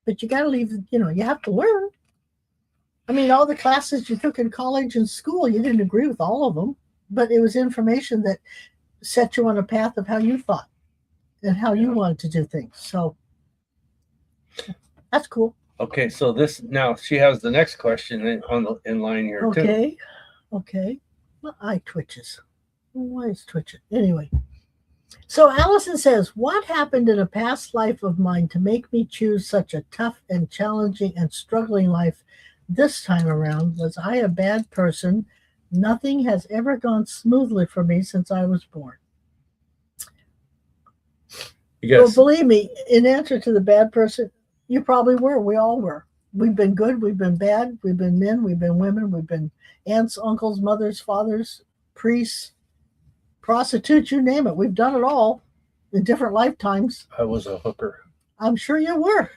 But you got to leave, you have to learn. I mean, all the classes you took in college and school, you didn't agree with all of them, but it was information that set you on a path of how you thought and how you wanted to do things. So that's cool. Okay, so now she has the next question in line here too. Okay. My eye twitches. Why is twitching? Anyway. So Allison says, what happened in a past life of mine to make me choose such a tough and challenging and struggling life this time around? Was I a bad person? Nothing has ever gone smoothly for me since I was born. Yes. Well, believe me, in answer to the bad person, you probably were. We all were. We've been good. We've been bad. We've been men. We've been women. We've been aunts, uncles, mothers, fathers, priests, prostitutes, you name it. We've done it all in different lifetimes. I was a hooker. I'm sure you were.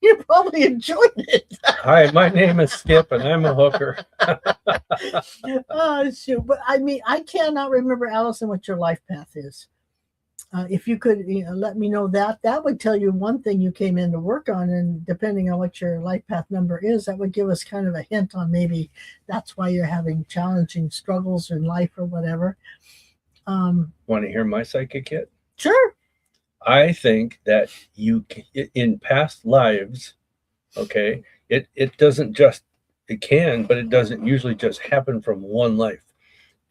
You probably enjoyed it. Hi, my name is Skip, and I'm a hooker. Oh, shoot. But I mean, I cannot remember, Allison, what your life path is. If you could let me know that would tell you one thing you came in to work on, and depending on what your life path number is, that would give us kind of a hint on maybe that's why you're having challenging struggles in life or whatever. Want to hear my psychic hit? Sure. I think that in past lives, okay, it doesn't just, it can, but it doesn't usually just happen from one life.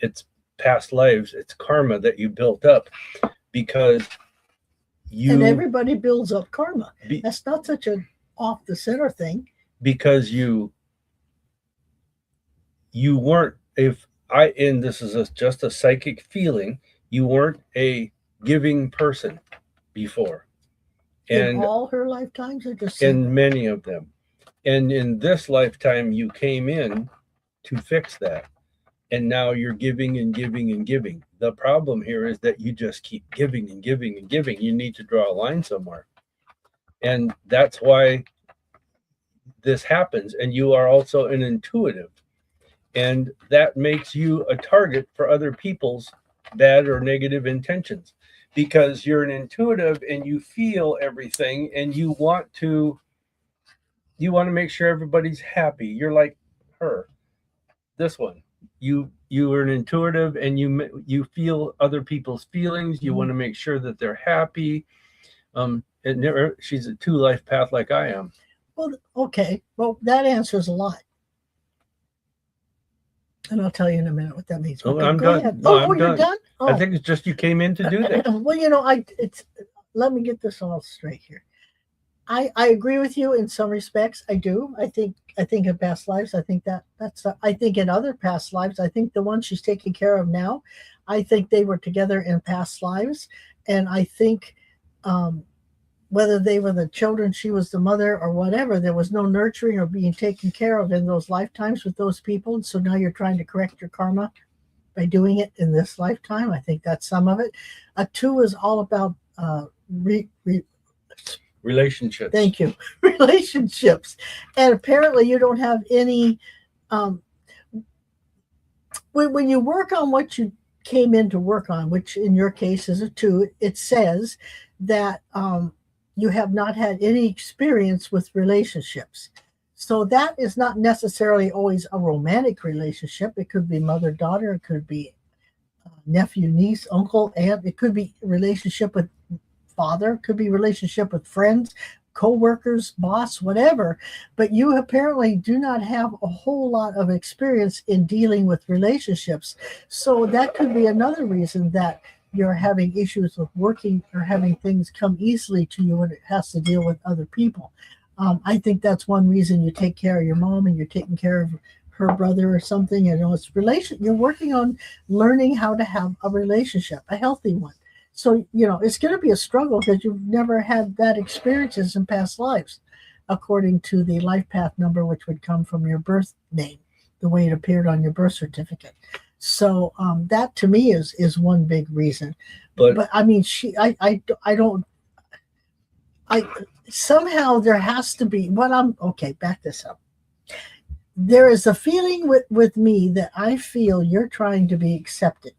It's past lives, it's karma that you built up. Because and everybody builds up karma. That's not such an off the center thing. Because you weren't, and this is just a psychic feeling, you weren't a giving person before. And in all her lifetimes, or just in many of them. And in this lifetime, you came in to fix that. And now you're giving and giving and giving. The problem here is that you just keep giving and giving and giving. You need to draw a line somewhere. And that's why this happens. And you are also an intuitive. And that makes you a target for other people's bad or negative intentions. Because you're an intuitive and you feel everything and you want to make sure everybody's happy. You're like her. This one. You are an intuitive and you feel other people's feelings. You want to make sure that they're happy. She's a 2 life path like I am. Well, okay. Well, that answers a lot. And I'll tell you in a minute what that means. Oh, I'm go done. ahead. No, I'm done. You're done? Oh. I think it's just you came in to do that. Well, let me get this all straight here. I agree with you in some respects. I do. I think in past lives, I think I think in other past lives, I think the one she's taking care of now, I think they were together in past lives. And I think whether they were the children, she was the mother or whatever, there was no nurturing or being taken care of in those lifetimes with those people. And so now you're trying to correct your karma by doing it in this lifetime. I think that's some of it. 2 is all about relationships. Thank you. Relationships. And apparently you don't have any, when you work on what you came in to work on, which in your case is a 2, it says that you have not had any experience with relationships. So that is not necessarily always a romantic relationship. It could be mother-daughter. It could be nephew, niece, uncle, aunt. It could be relationship with father, could be relationship with friends, co-workers, boss, whatever. But you apparently do not have a whole lot of experience in dealing with relationships. So that could be another reason that you're having issues with working or having things come easily to you when it has to deal with other people. I think that's one reason you take care of your mom and you're taking care of her brother or something. You know, it's you're working on learning how to have a relationship, a healthy one. So, you know, it's going to be a struggle because you've never had that experiences in past lives, according to the life path number, which would come from your birth name, the way it appeared on your birth certificate. So that to me is one big reason. But I mean, I don't, somehow there has to be okay, back this up. There is a feeling with me that I feel you're trying to be accepted.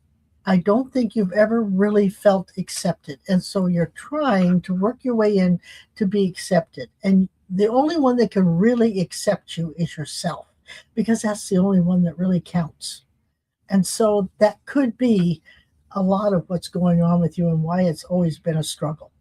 I don't think you've ever really felt accepted. And so you're trying to work your way in to be accepted. And the only one that can really accept you is yourself, because that's the only one that really counts. And so that could be a lot of what's going on with you and why it's always been a struggle.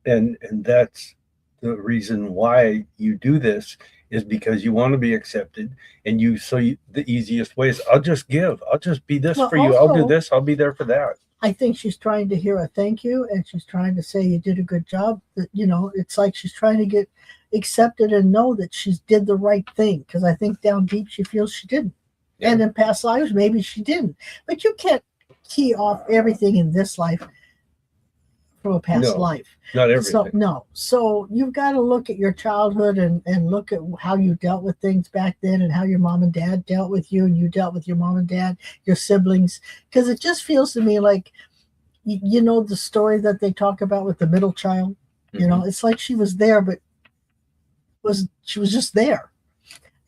And that's the reason why you do this, is because you want to be accepted, and the easiest way is I'll just give. I'll just be this for you. I'll do this. I'll be there for that. I think she's trying to hear a thank you, and she's trying to say you did a good job. That, you know, it's like she's trying to get accepted and know that she did the right thing, because I think down deep she feels she didn't. Yeah. And in past lives, maybe she didn't. But you can't key off everything in this life from a past life. Not everything. So you've got to look at your childhood and look at how you dealt with things back then and how your mom and dad dealt with you and you dealt with your mom and dad, your siblings. Because it just feels to me like, you know, the story that they talk about with the middle child. Mm-hmm. You know, it's like she was there, but she was just there.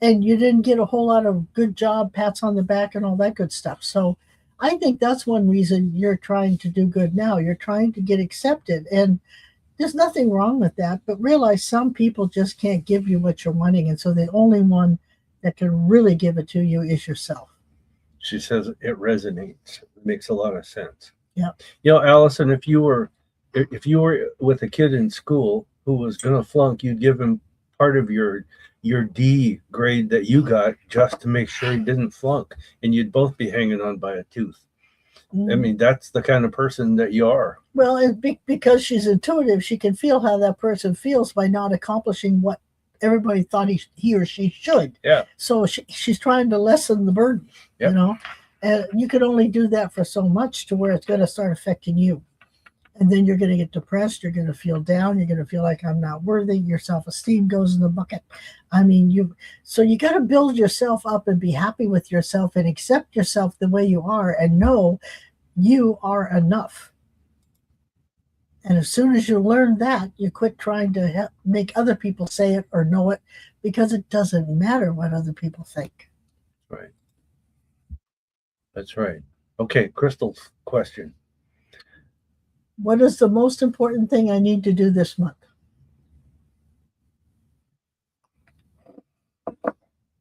And you didn't get a whole lot of good job, pats on the back and all that good stuff. So I think that's one reason you're trying to do good now. You're trying to get accepted. And there's nothing wrong with that. But realize some people just can't give you what you're wanting. And so the only one that can really give it to you is yourself. She says it resonates. It makes a lot of sense. Yeah. You know, Allison, if you were with a kid in school who was going to flunk, you'd give him part of your D grade that you got just to make sure he didn't flunk, and you'd both be hanging on by a tooth. I mean, that's the kind of person that you are. Well, and because she's intuitive, she can feel how that person feels by not accomplishing what everybody thought he or she should. Yeah. So she's trying to lessen the burden, you know, and you can only do that for so much to where it's going to start affecting you. And then you're going to get depressed. You're going to feel down. You're going to feel like I'm not worthy. Your self-esteem goes in the bucket. I mean, so you got to build yourself up and be happy with yourself and accept yourself the way you are and know you are enough. And as soon as you learn that, you quit trying to make other people say it or know it, because it doesn't matter what other people think. Right. That's right. Okay, Crystal's question. What is the most important thing I need to do this month?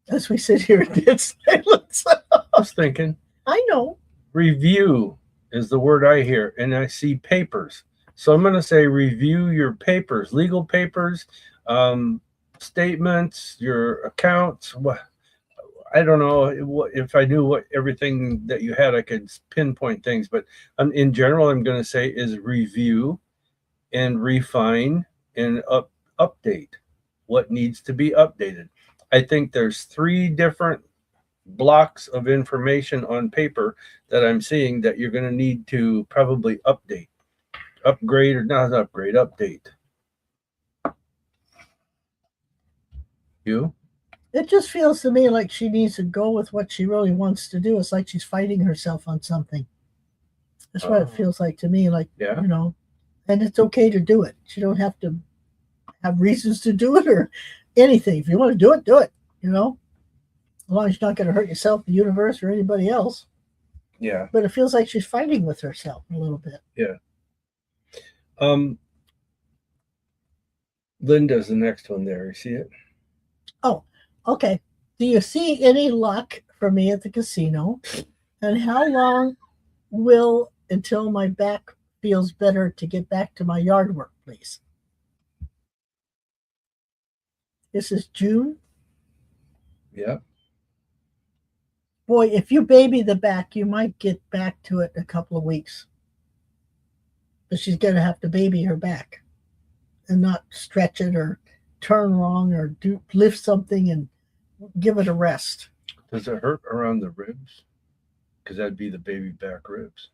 As we sit here in silence. I was thinking. I know. Review is the word I hear, and I see papers. So I'm going to say review your papers, legal papers, statements, your accounts. I don't know if I knew what everything that you had, I could pinpoint things, but in general, I'm going to say is review and refine and update what needs to be updated. I think there's 3 different blocks of information on paper that I'm seeing that you're going to need to probably update, upgrade, or not upgrade, update. You? It just feels to me like she needs to go with what she really wants to do. It's like she's fighting herself on something. That's what it feels like to me. Like, you know, and it's okay to do it. You don't have to have reasons to do it or anything. If you want to do it, you know, as long as you're not going to hurt yourself, the universe, or anybody else. Yeah. But it feels like she's fighting with herself a little bit. Yeah. Linda's the next one there. You see it? Oh, okay. Do you see any luck for me at the casino? And how long will until my back feels better to get back to my yard work, please. This is June. Yeah. Boy, if you baby the back, you might get back to it in a couple of weeks. But she's going to have to baby her back and not stretch it or turn wrong or lift something and give it a rest. Does it hurt around the ribs? Because that'd be the baby back ribs.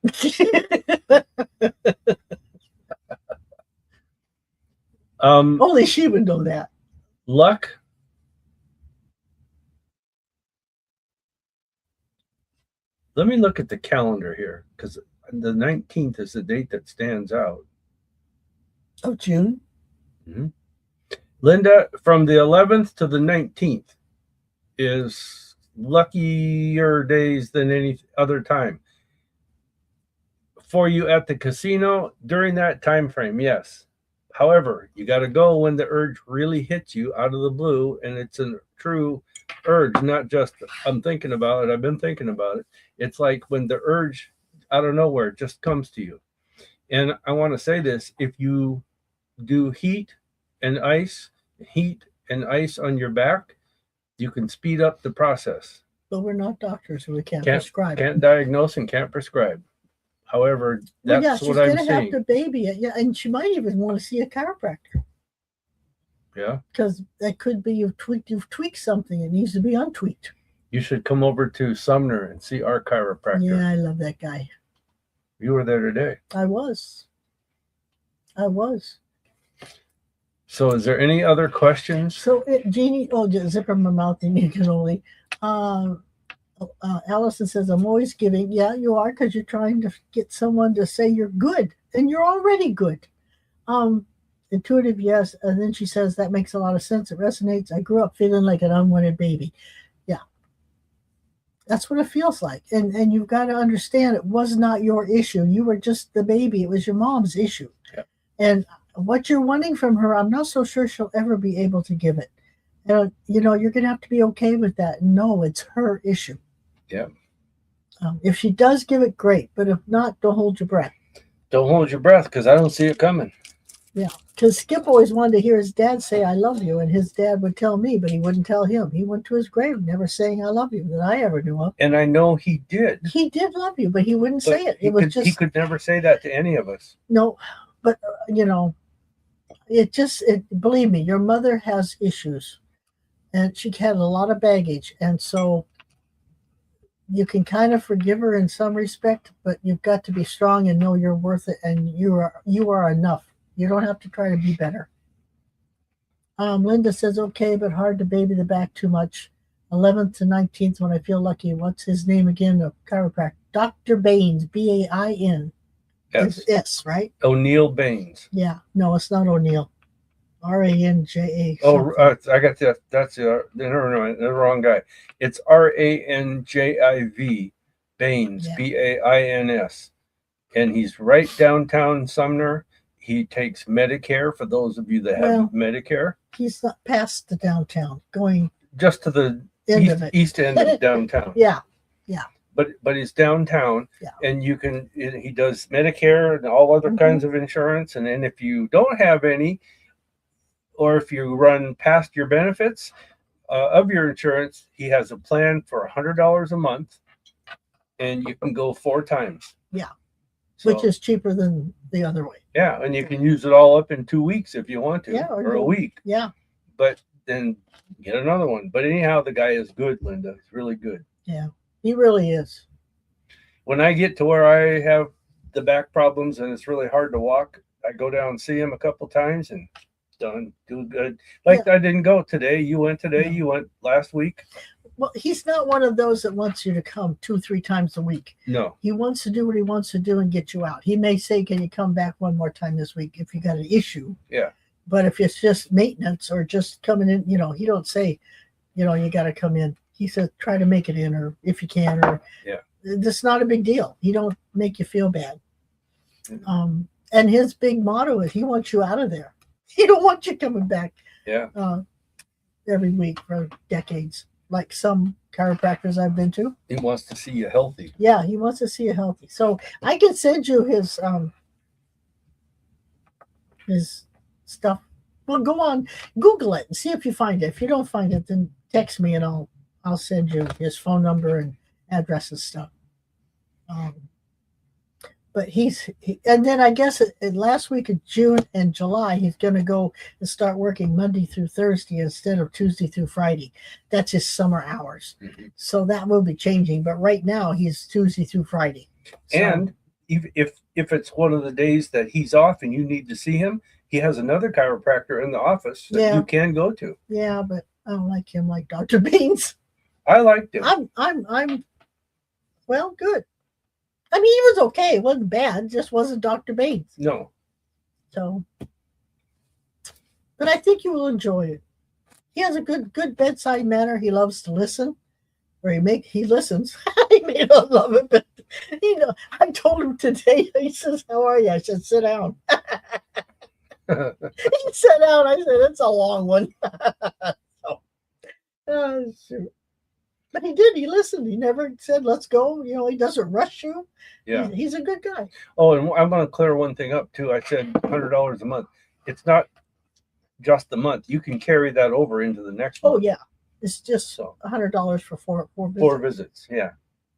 Only she would know that. Luck. Let me look at the calendar here, because the 19th is the date that stands out. Oh, June? Mm-hmm. Linda, from the 11th to the 19th is luckier days than any other time. For you at the casino during that time frame, yes. However, you got to go when the urge really hits you out of the blue, and it's a true urge, not just I'm thinking about it, I've been thinking about it. It's like when the urge out of nowhere just comes to you. And I want to say this, if you do heat and ice on your back, you can speed up the process. But we're not doctors, so we can't prescribe. Can't diagnose and can't prescribe. However, that's what I'm seeing. She's going to have to baby it. Yeah, and she might even want to see a chiropractor. Yeah. Because that could be you've tweaked something. It needs to be untweaked. You should come over to Sumner and see our chiropractor. Yeah, I love that guy. You were there today. I was. So is there any other questions? So, Jeannie, just zipper my mouth and you can only. Allison says, I'm always giving. Yeah, you are, because you're trying to get someone to say you're good, and you're already good. Intuitive, yes. And then she says, that makes a lot of sense. It resonates. I grew up feeling like an unwanted baby. Yeah. That's what it feels like. And you've got to understand it was not your issue. You were just the baby. It was your mom's issue. Yeah. And what you're wanting from her, I'm not so sure she'll ever be able to give it. And, you're going to have to be okay with that. No, it's her issue. Yeah. If she does give it, great. But if not, don't hold your breath. Don't hold your breath, because I don't see it coming. Yeah, because Skip always wanted to hear his dad say, I love you. And his dad would tell me, but he wouldn't tell him. He went to his grave never saying, I love you, that I ever knew of. And I know he did. He did love you, but he wouldn't say it. He could never say that to any of us. No, but, believe me, your mother has issues. And she had a lot of baggage. And so you can kind of forgive her in some respect, but you've got to be strong and know you're worth it. And you are enough. You don't have to try to be better. Linda says, okay, but hard to baby the back too much. 11th to 19th when I feel lucky. What's his name again? The chiropractor. Dr. Baines, Bain. Yes. S, right? O'Neill Baines. Yeah. No, it's not O'Neill. Ranja. Oh, I got that. That's the wrong guy. It's Ranjiv Baines, yeah. Bains. And he's right downtown Sumner. He takes Medicare for those of you that have Medicare. He's not past the downtown, going just to the east end of downtown. Yeah. But he's downtown, yeah. And he does Medicare and all other kinds of insurance. And then if you don't have any, or if you run past your benefits of your insurance, he has a plan for $100 a month, and you can go 4 times. Yeah. So, which is cheaper than the other way. Yeah, and you can use it all up in 2 weeks if you want to, or a week. Yeah. But then get another one. But anyhow, the guy is good, Linda. He's really good. Yeah, he really is. When I get to where I have the back problems and it's really hard to walk, I go down and see him a couple times and done, do good. I didn't go today. You went today. No. You went last week. Well, he's not one of those that wants you to come 2-3 times a week. No. He wants to do what he wants to do and get you out. He may say, can you come back one more time this week if you got an issue? Yeah. But if it's just maintenance or just coming in, he don't say, you got to come in. He says, try to make it in, or if you can, or it's not a big deal. He don't make you feel bad. Mm-hmm. And his big motto is he wants you out of there. He don't want you coming back. Yeah. Every week for decades. like some chiropractors I've been to. He wants to see you healthy. Yeah, he wants to see you healthy. So I can send you his stuff. Well, go on, Google it and see if you find it. If you don't find it, then text me and I'll send you his phone number and address and stuff. But and then I guess last week of June and July, he's going to go and start working Monday through Thursday instead of Tuesday through Friday. That's his summer hours. Mm-hmm. So that will be changing. But right now he's Tuesday through Friday. So, and if it's one of the days that he's off and you need to see him, he has another chiropractor in the office that you can go to. Yeah, but I don't like him like Dr. Beans. I liked him. I'm well, good. I mean, he was okay. It wasn't bad. It just wasn't Dr. Baines. No. So, but I think you will enjoy it. He has a good bedside manner. He loves to listen, or he listens. He may not love it, but I told him today. He says, "How are you?" I said, "Sit down." He sat down. I said, "It's a long one." Shoot. But he did. He listened. He never said, "Let's go." He doesn't rush you. Yeah. He's a good guy. Oh, and I'm going to clear one thing up, too. I said $100 a month. It's not just the month. You can carry that over into the next month. Oh, yeah. It's just $100 for four visits. 4 visits, yeah.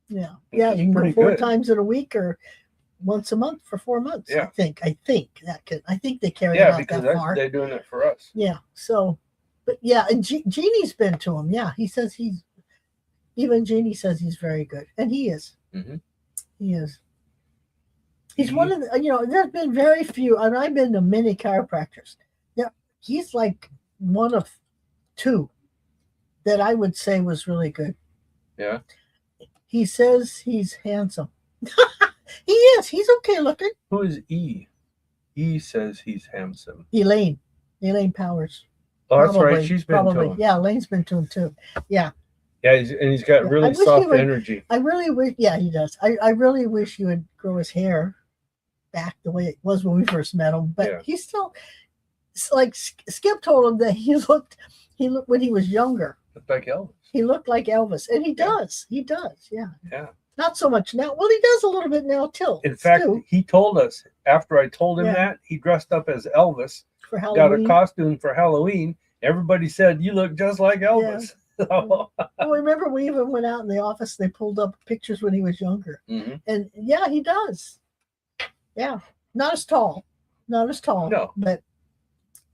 Yeah. Yeah, you can go 4 times in a week or once a month for 4 months. Yeah. I think they carry it out because that far. they're doing it for us. Yeah. So, but yeah, and Jeannie's been to him. Yeah. He says even Jeannie says he's very good. And he is. Mm-hmm. He is. He's one of the, there's been very few, and I've been to many chiropractors. Yeah, he's like one of 2 that I would say was really good. Yeah. He says he's handsome. He is. He's okay looking. Who is E? E says he's handsome. Elaine Powers. Oh, that's probably right. She's been to him. Yeah, Elaine's been to him too. Yeah. Yeah, he's got really soft energy. I really wish. Yeah, he does. I really wish he would grow his hair back the way it was when we first met him. But he's still, like Skip told him that he looked when he was younger. Looked like Elvis. He looked like Elvis, and he does. He does. Yeah. Yeah. Not so much now. Well, he does a little bit now too. In fact, he told us after I told him that he dressed up as Elvis for Halloween. Got a costume for Halloween. Everybody said, "You look just like Elvis." Yeah. Well, remember we even went out in the office. They pulled up pictures when he was younger, and yeah, he does. Yeah, not as tall, no, but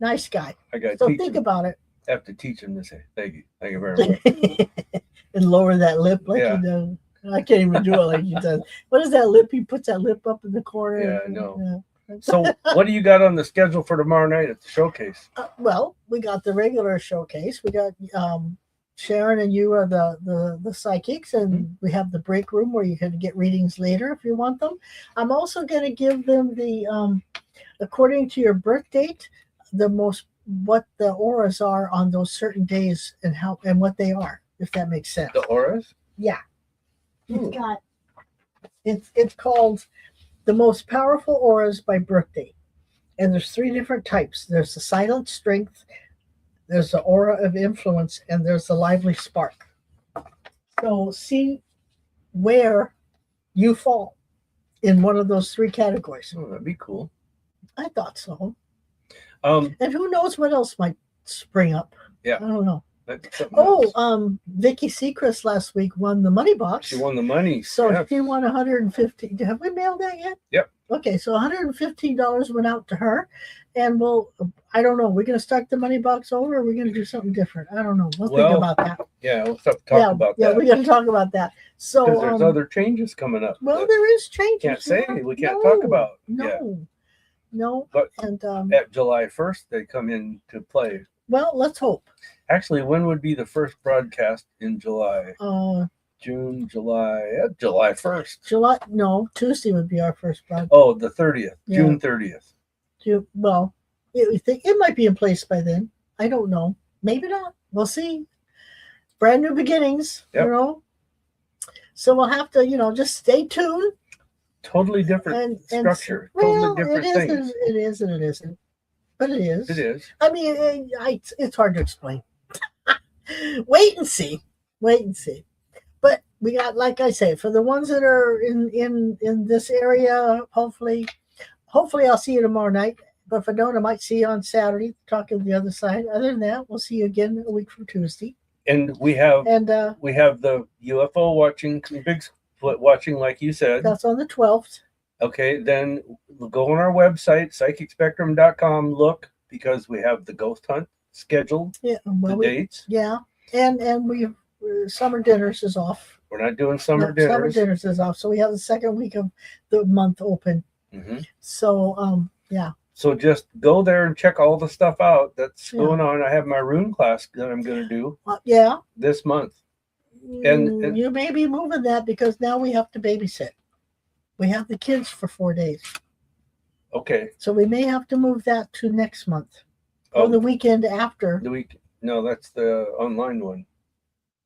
nice guy. I got. So think about it. I have to teach him to say thank you very much, and lower that lip like he does. I can't even do it like he does. What is that lip? He puts that lip up in the corner. Yeah, I know. So what do you got on the schedule for tomorrow night at the showcase? Well, we got the regular showcase. We got Sha'ron and you are the psychics, and we have the break room where you can get readings later if you want them. I'm also going to give them the according to your birth date, what the auras are on those certain days and how and what they are, if that makes sense. The auras? Yeah. It's called the most powerful auras by birthday. And there's 3 different types. There's the silent strength, there's the aura of influence, and there's the lively spark. So see where you fall in one of those 3 categories. Oh, that'd be cool. I thought so. And who knows what else might spring up. Yeah. I don't know. Vicky Seacrest last week won the money box. She won the money. So she won $150. Have we mailed that yet? Yep. Okay, so $115 went out to her, and I don't know. We're going to start the money box over, or we're going to do something different. I don't know. We'll think about that. Yeah, we'll have to talk about that. Yeah, we're going to talk about that. So there's other changes coming up. Well, there is changes. Can't say we can't talk about. No. But at July 1st, they come into play. Well, let's hope. Actually, when would be the first broadcast in July? June, July 1st. Tuesday would be our first broadcast. Oh, the 30th, June 30th. Well, it might be in place by then. I don't know. Maybe not. We'll see. Brand new beginnings, So we'll have to, just stay tuned. Totally different structure. Totally different things. It is and it isn't. But it is. It is. I mean, it's hard to explain. Wait and see. Wait and see. But we got, like I say, for the ones that are in this area, hopefully I'll see you tomorrow night. But if I don't, I might see you on Saturday, talking to the other side. Other than that, we'll see you again a week from Tuesday. And we have And the UFO watching, Bigfoot watching, like you said. that's on the 12th. Okay, then go on our website, psychicspectrum.com, look, because we have the ghost hunt scheduled, Yeah, the dates. Yeah, and we summer dinners is off. We're not doing summer Yeah, Summer dinners. dinners is off, so we have the second week of the month open. Mm-hmm. So yeah. So just go there and check all the stuff out that's Yeah. going on. I have my rune class that I'm going to do Yeah. this month. And You may be moving that because now we have to babysit. We have the kids for 4 days. Okay. So we may have to move that to next month or the weekend after. The week. No, that's the online one.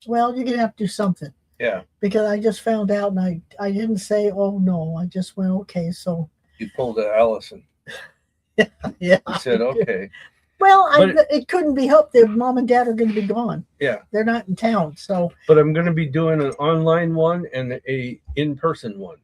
Well, you're going to have to do something. Yeah. Because I just found out and I didn't say, oh, no. I just went, okay. So. You pulled a Allison. Yeah. You said, okay. Well, it couldn't be helped. Their mom and dad are going to be gone. Yeah. They're not in town. So. But I'm going to be doing an online one and a in-person one.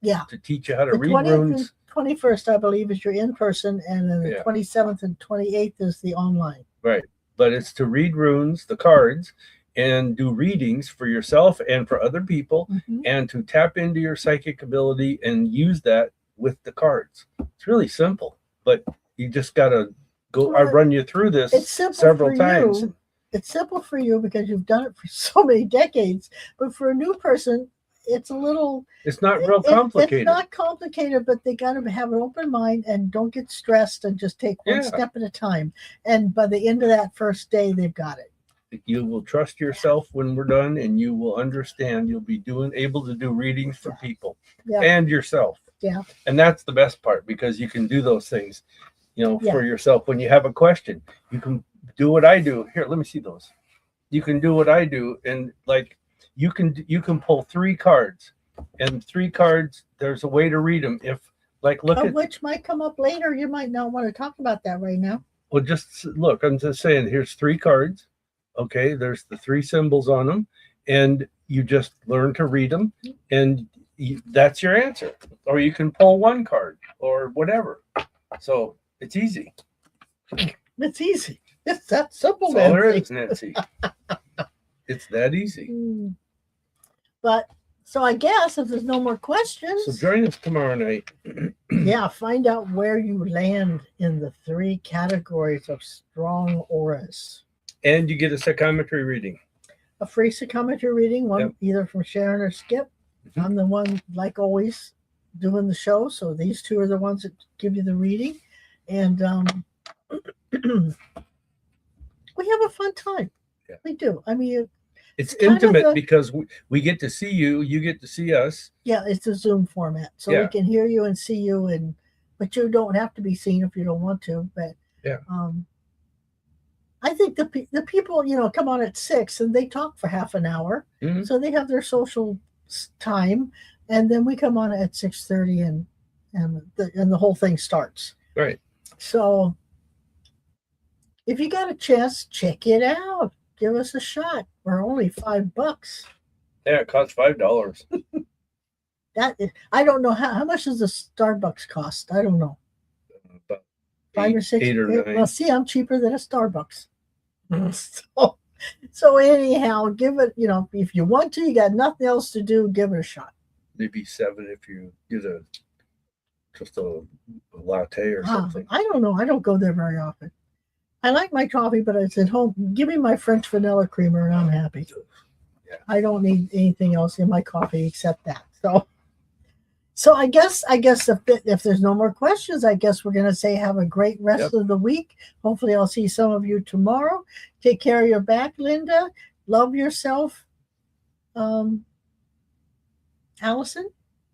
Yeah. To teach you how to the read 20th runes. And 21st, I believe, is your in-person, and then the 27th and 28th is the online. Right. But it's to read runes, the cards, and do readings for yourself and for other people, and to tap into your psychic ability and use that with the cards. It's really simple, but you just got to go. Well, I run you through this several times. It's simple for you because you've done it for so many decades, but for a new person, it's a little. It's not real complicated. It's not complicated, but they got to have an open mind and don't get stressed and just take one step at a time. And by the end of that first day, they've got it. You will trust yourself when we're done, and you will understand. You'll be able to do readings for people and yourself. Yeah. And that's the best part, because you can do those things, for yourself. When you have a question, you can do what I do. Here, let me see those. You can do what I do, and like you can pull 3 cards, and 3 cards. There's a way to read them. If which might come up later. You might not want to talk about that right now. Well, just look. I'm just saying. Here's 3 cards. Okay, there's the 3 symbols on them, and you just learn to read them, and that's your answer. Or you can pull 1 card or whatever. So it's easy. It's easy. It's that simple. That's all there is, Nancy. It's that easy. But so I guess if there's no more questions, so join us tomorrow night. Find out where you land in the 3 categories of strong auras. And you get a psychometry reading. A free psychometry reading, one either from Sha'ron or Skip. I'm the one, like always, doing the show. So these 2 are the ones that give you the reading. And we have a fun time. Yeah. We do. I mean, it's intimate because we get to see you. You get to see us. Yeah, it's a Zoom format. So we can hear you and see you. But you don't have to be seen if you don't want to. But I think the people, come on at 6 and they talk for half an hour. Mm-hmm. So they have their social time. And then we come on at 6:30 and the whole thing starts. Right. So if you got a chance, check it out. Give us a shot. We're only $5. Yeah, it costs $5. I don't know how much does a Starbucks cost? I don't know. About 5 or 6. 8 or 9. Well, see, I'm cheaper than a Starbucks. So anyhow, give it. If you want to, you got nothing else to do. Give it a shot. Maybe 7 if you get just a latte or something. I don't know. I don't go there very often. I like my coffee, but it's at home. Give me my French vanilla creamer, and I'm happy. Yeah. I don't need anything else in my coffee except that. So I guess if there's no more questions, I guess we're gonna say have a great rest of the week. Hopefully, I'll see some of you tomorrow. Take care of your back, Linda. Love yourself, Allison.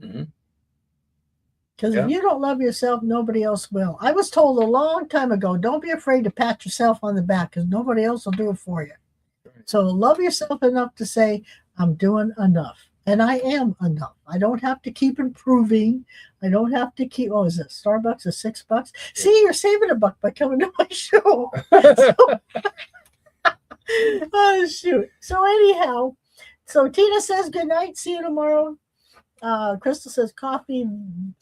Mm-hmm. Because if you don't love yourself, nobody else will. I was told a long time ago, don't be afraid to pat yourself on the back because nobody else will do it for you. So love yourself enough to say, I'm doing enough. And I am enough. I don't have to keep improving. I don't have to keep, is it Starbucks is $6? See, you're saving $1 by coming to my show. Oh shoot. So anyhow, so Tina says good night. See you tomorrow. Crystal says coffee.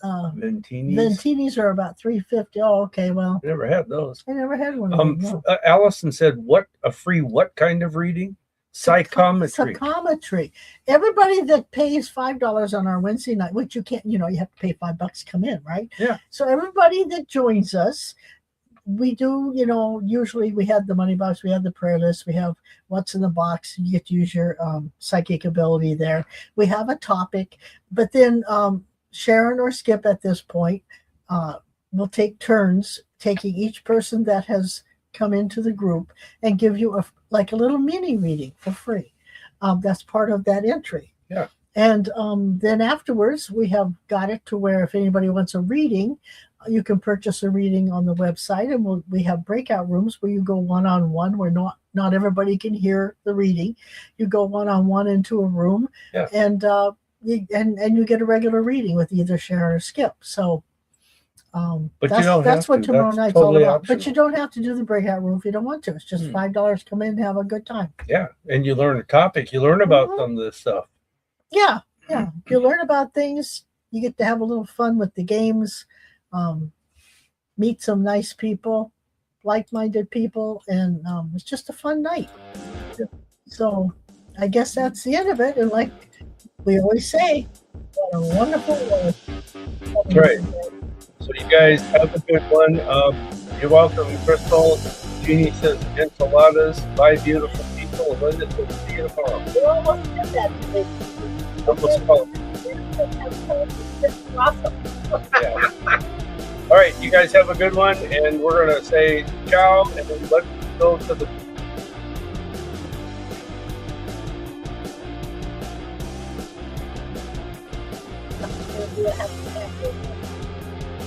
Ventinis. Ventinis are about $3.50. Oh, okay. Well, I never had those. I never had one. Of them, no. Allison said, "What a free what kind of reading? Psychometry." Psychometry. Everybody that pays $5 on our Wednesday night, which you can't, you have to pay $5 to come in, right? Yeah. So everybody that joins us, we do, usually we have the money box, we have the prayer list, we have what's in the box. You get to use your psychic ability there. We have a topic, but then Sha'ron or Skip at this point will take turns taking each person that has come into the group and give you a little mini reading for free. That's part of that entry. Yeah. And then afterwards, we have got it to where if anybody wants a reading, you can purchase a reading on the website, and we have breakout rooms where you go one-on-one, where not everybody can hear the reading. You go one-on-one into a room, yeah. and you get a regular reading with either Sha'ron or Skip. So but that's what tomorrow night's totally all about. optional. But you don't have to do the breakout room if you don't want to. It's just $5. Come in and have a good time. Yeah, and you learn a topic. You learn about some of this stuff. Yeah. You learn about things. You get to have a little fun with the games. Meet some nice people, like-minded people, and it's just a fun night. So I guess that's the end of it. And like we always say, what a wonderful world. That's right. So you guys have a good one. You're welcome, Crystal. Jeannie says enchiladas. Bye, beautiful people. Linda says see you tomorrow. We almost did that today. Almost called. Awesome. Yeah. All right, you guys have a good one, and we're going to say ciao, and then let's go to the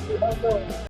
We don't know.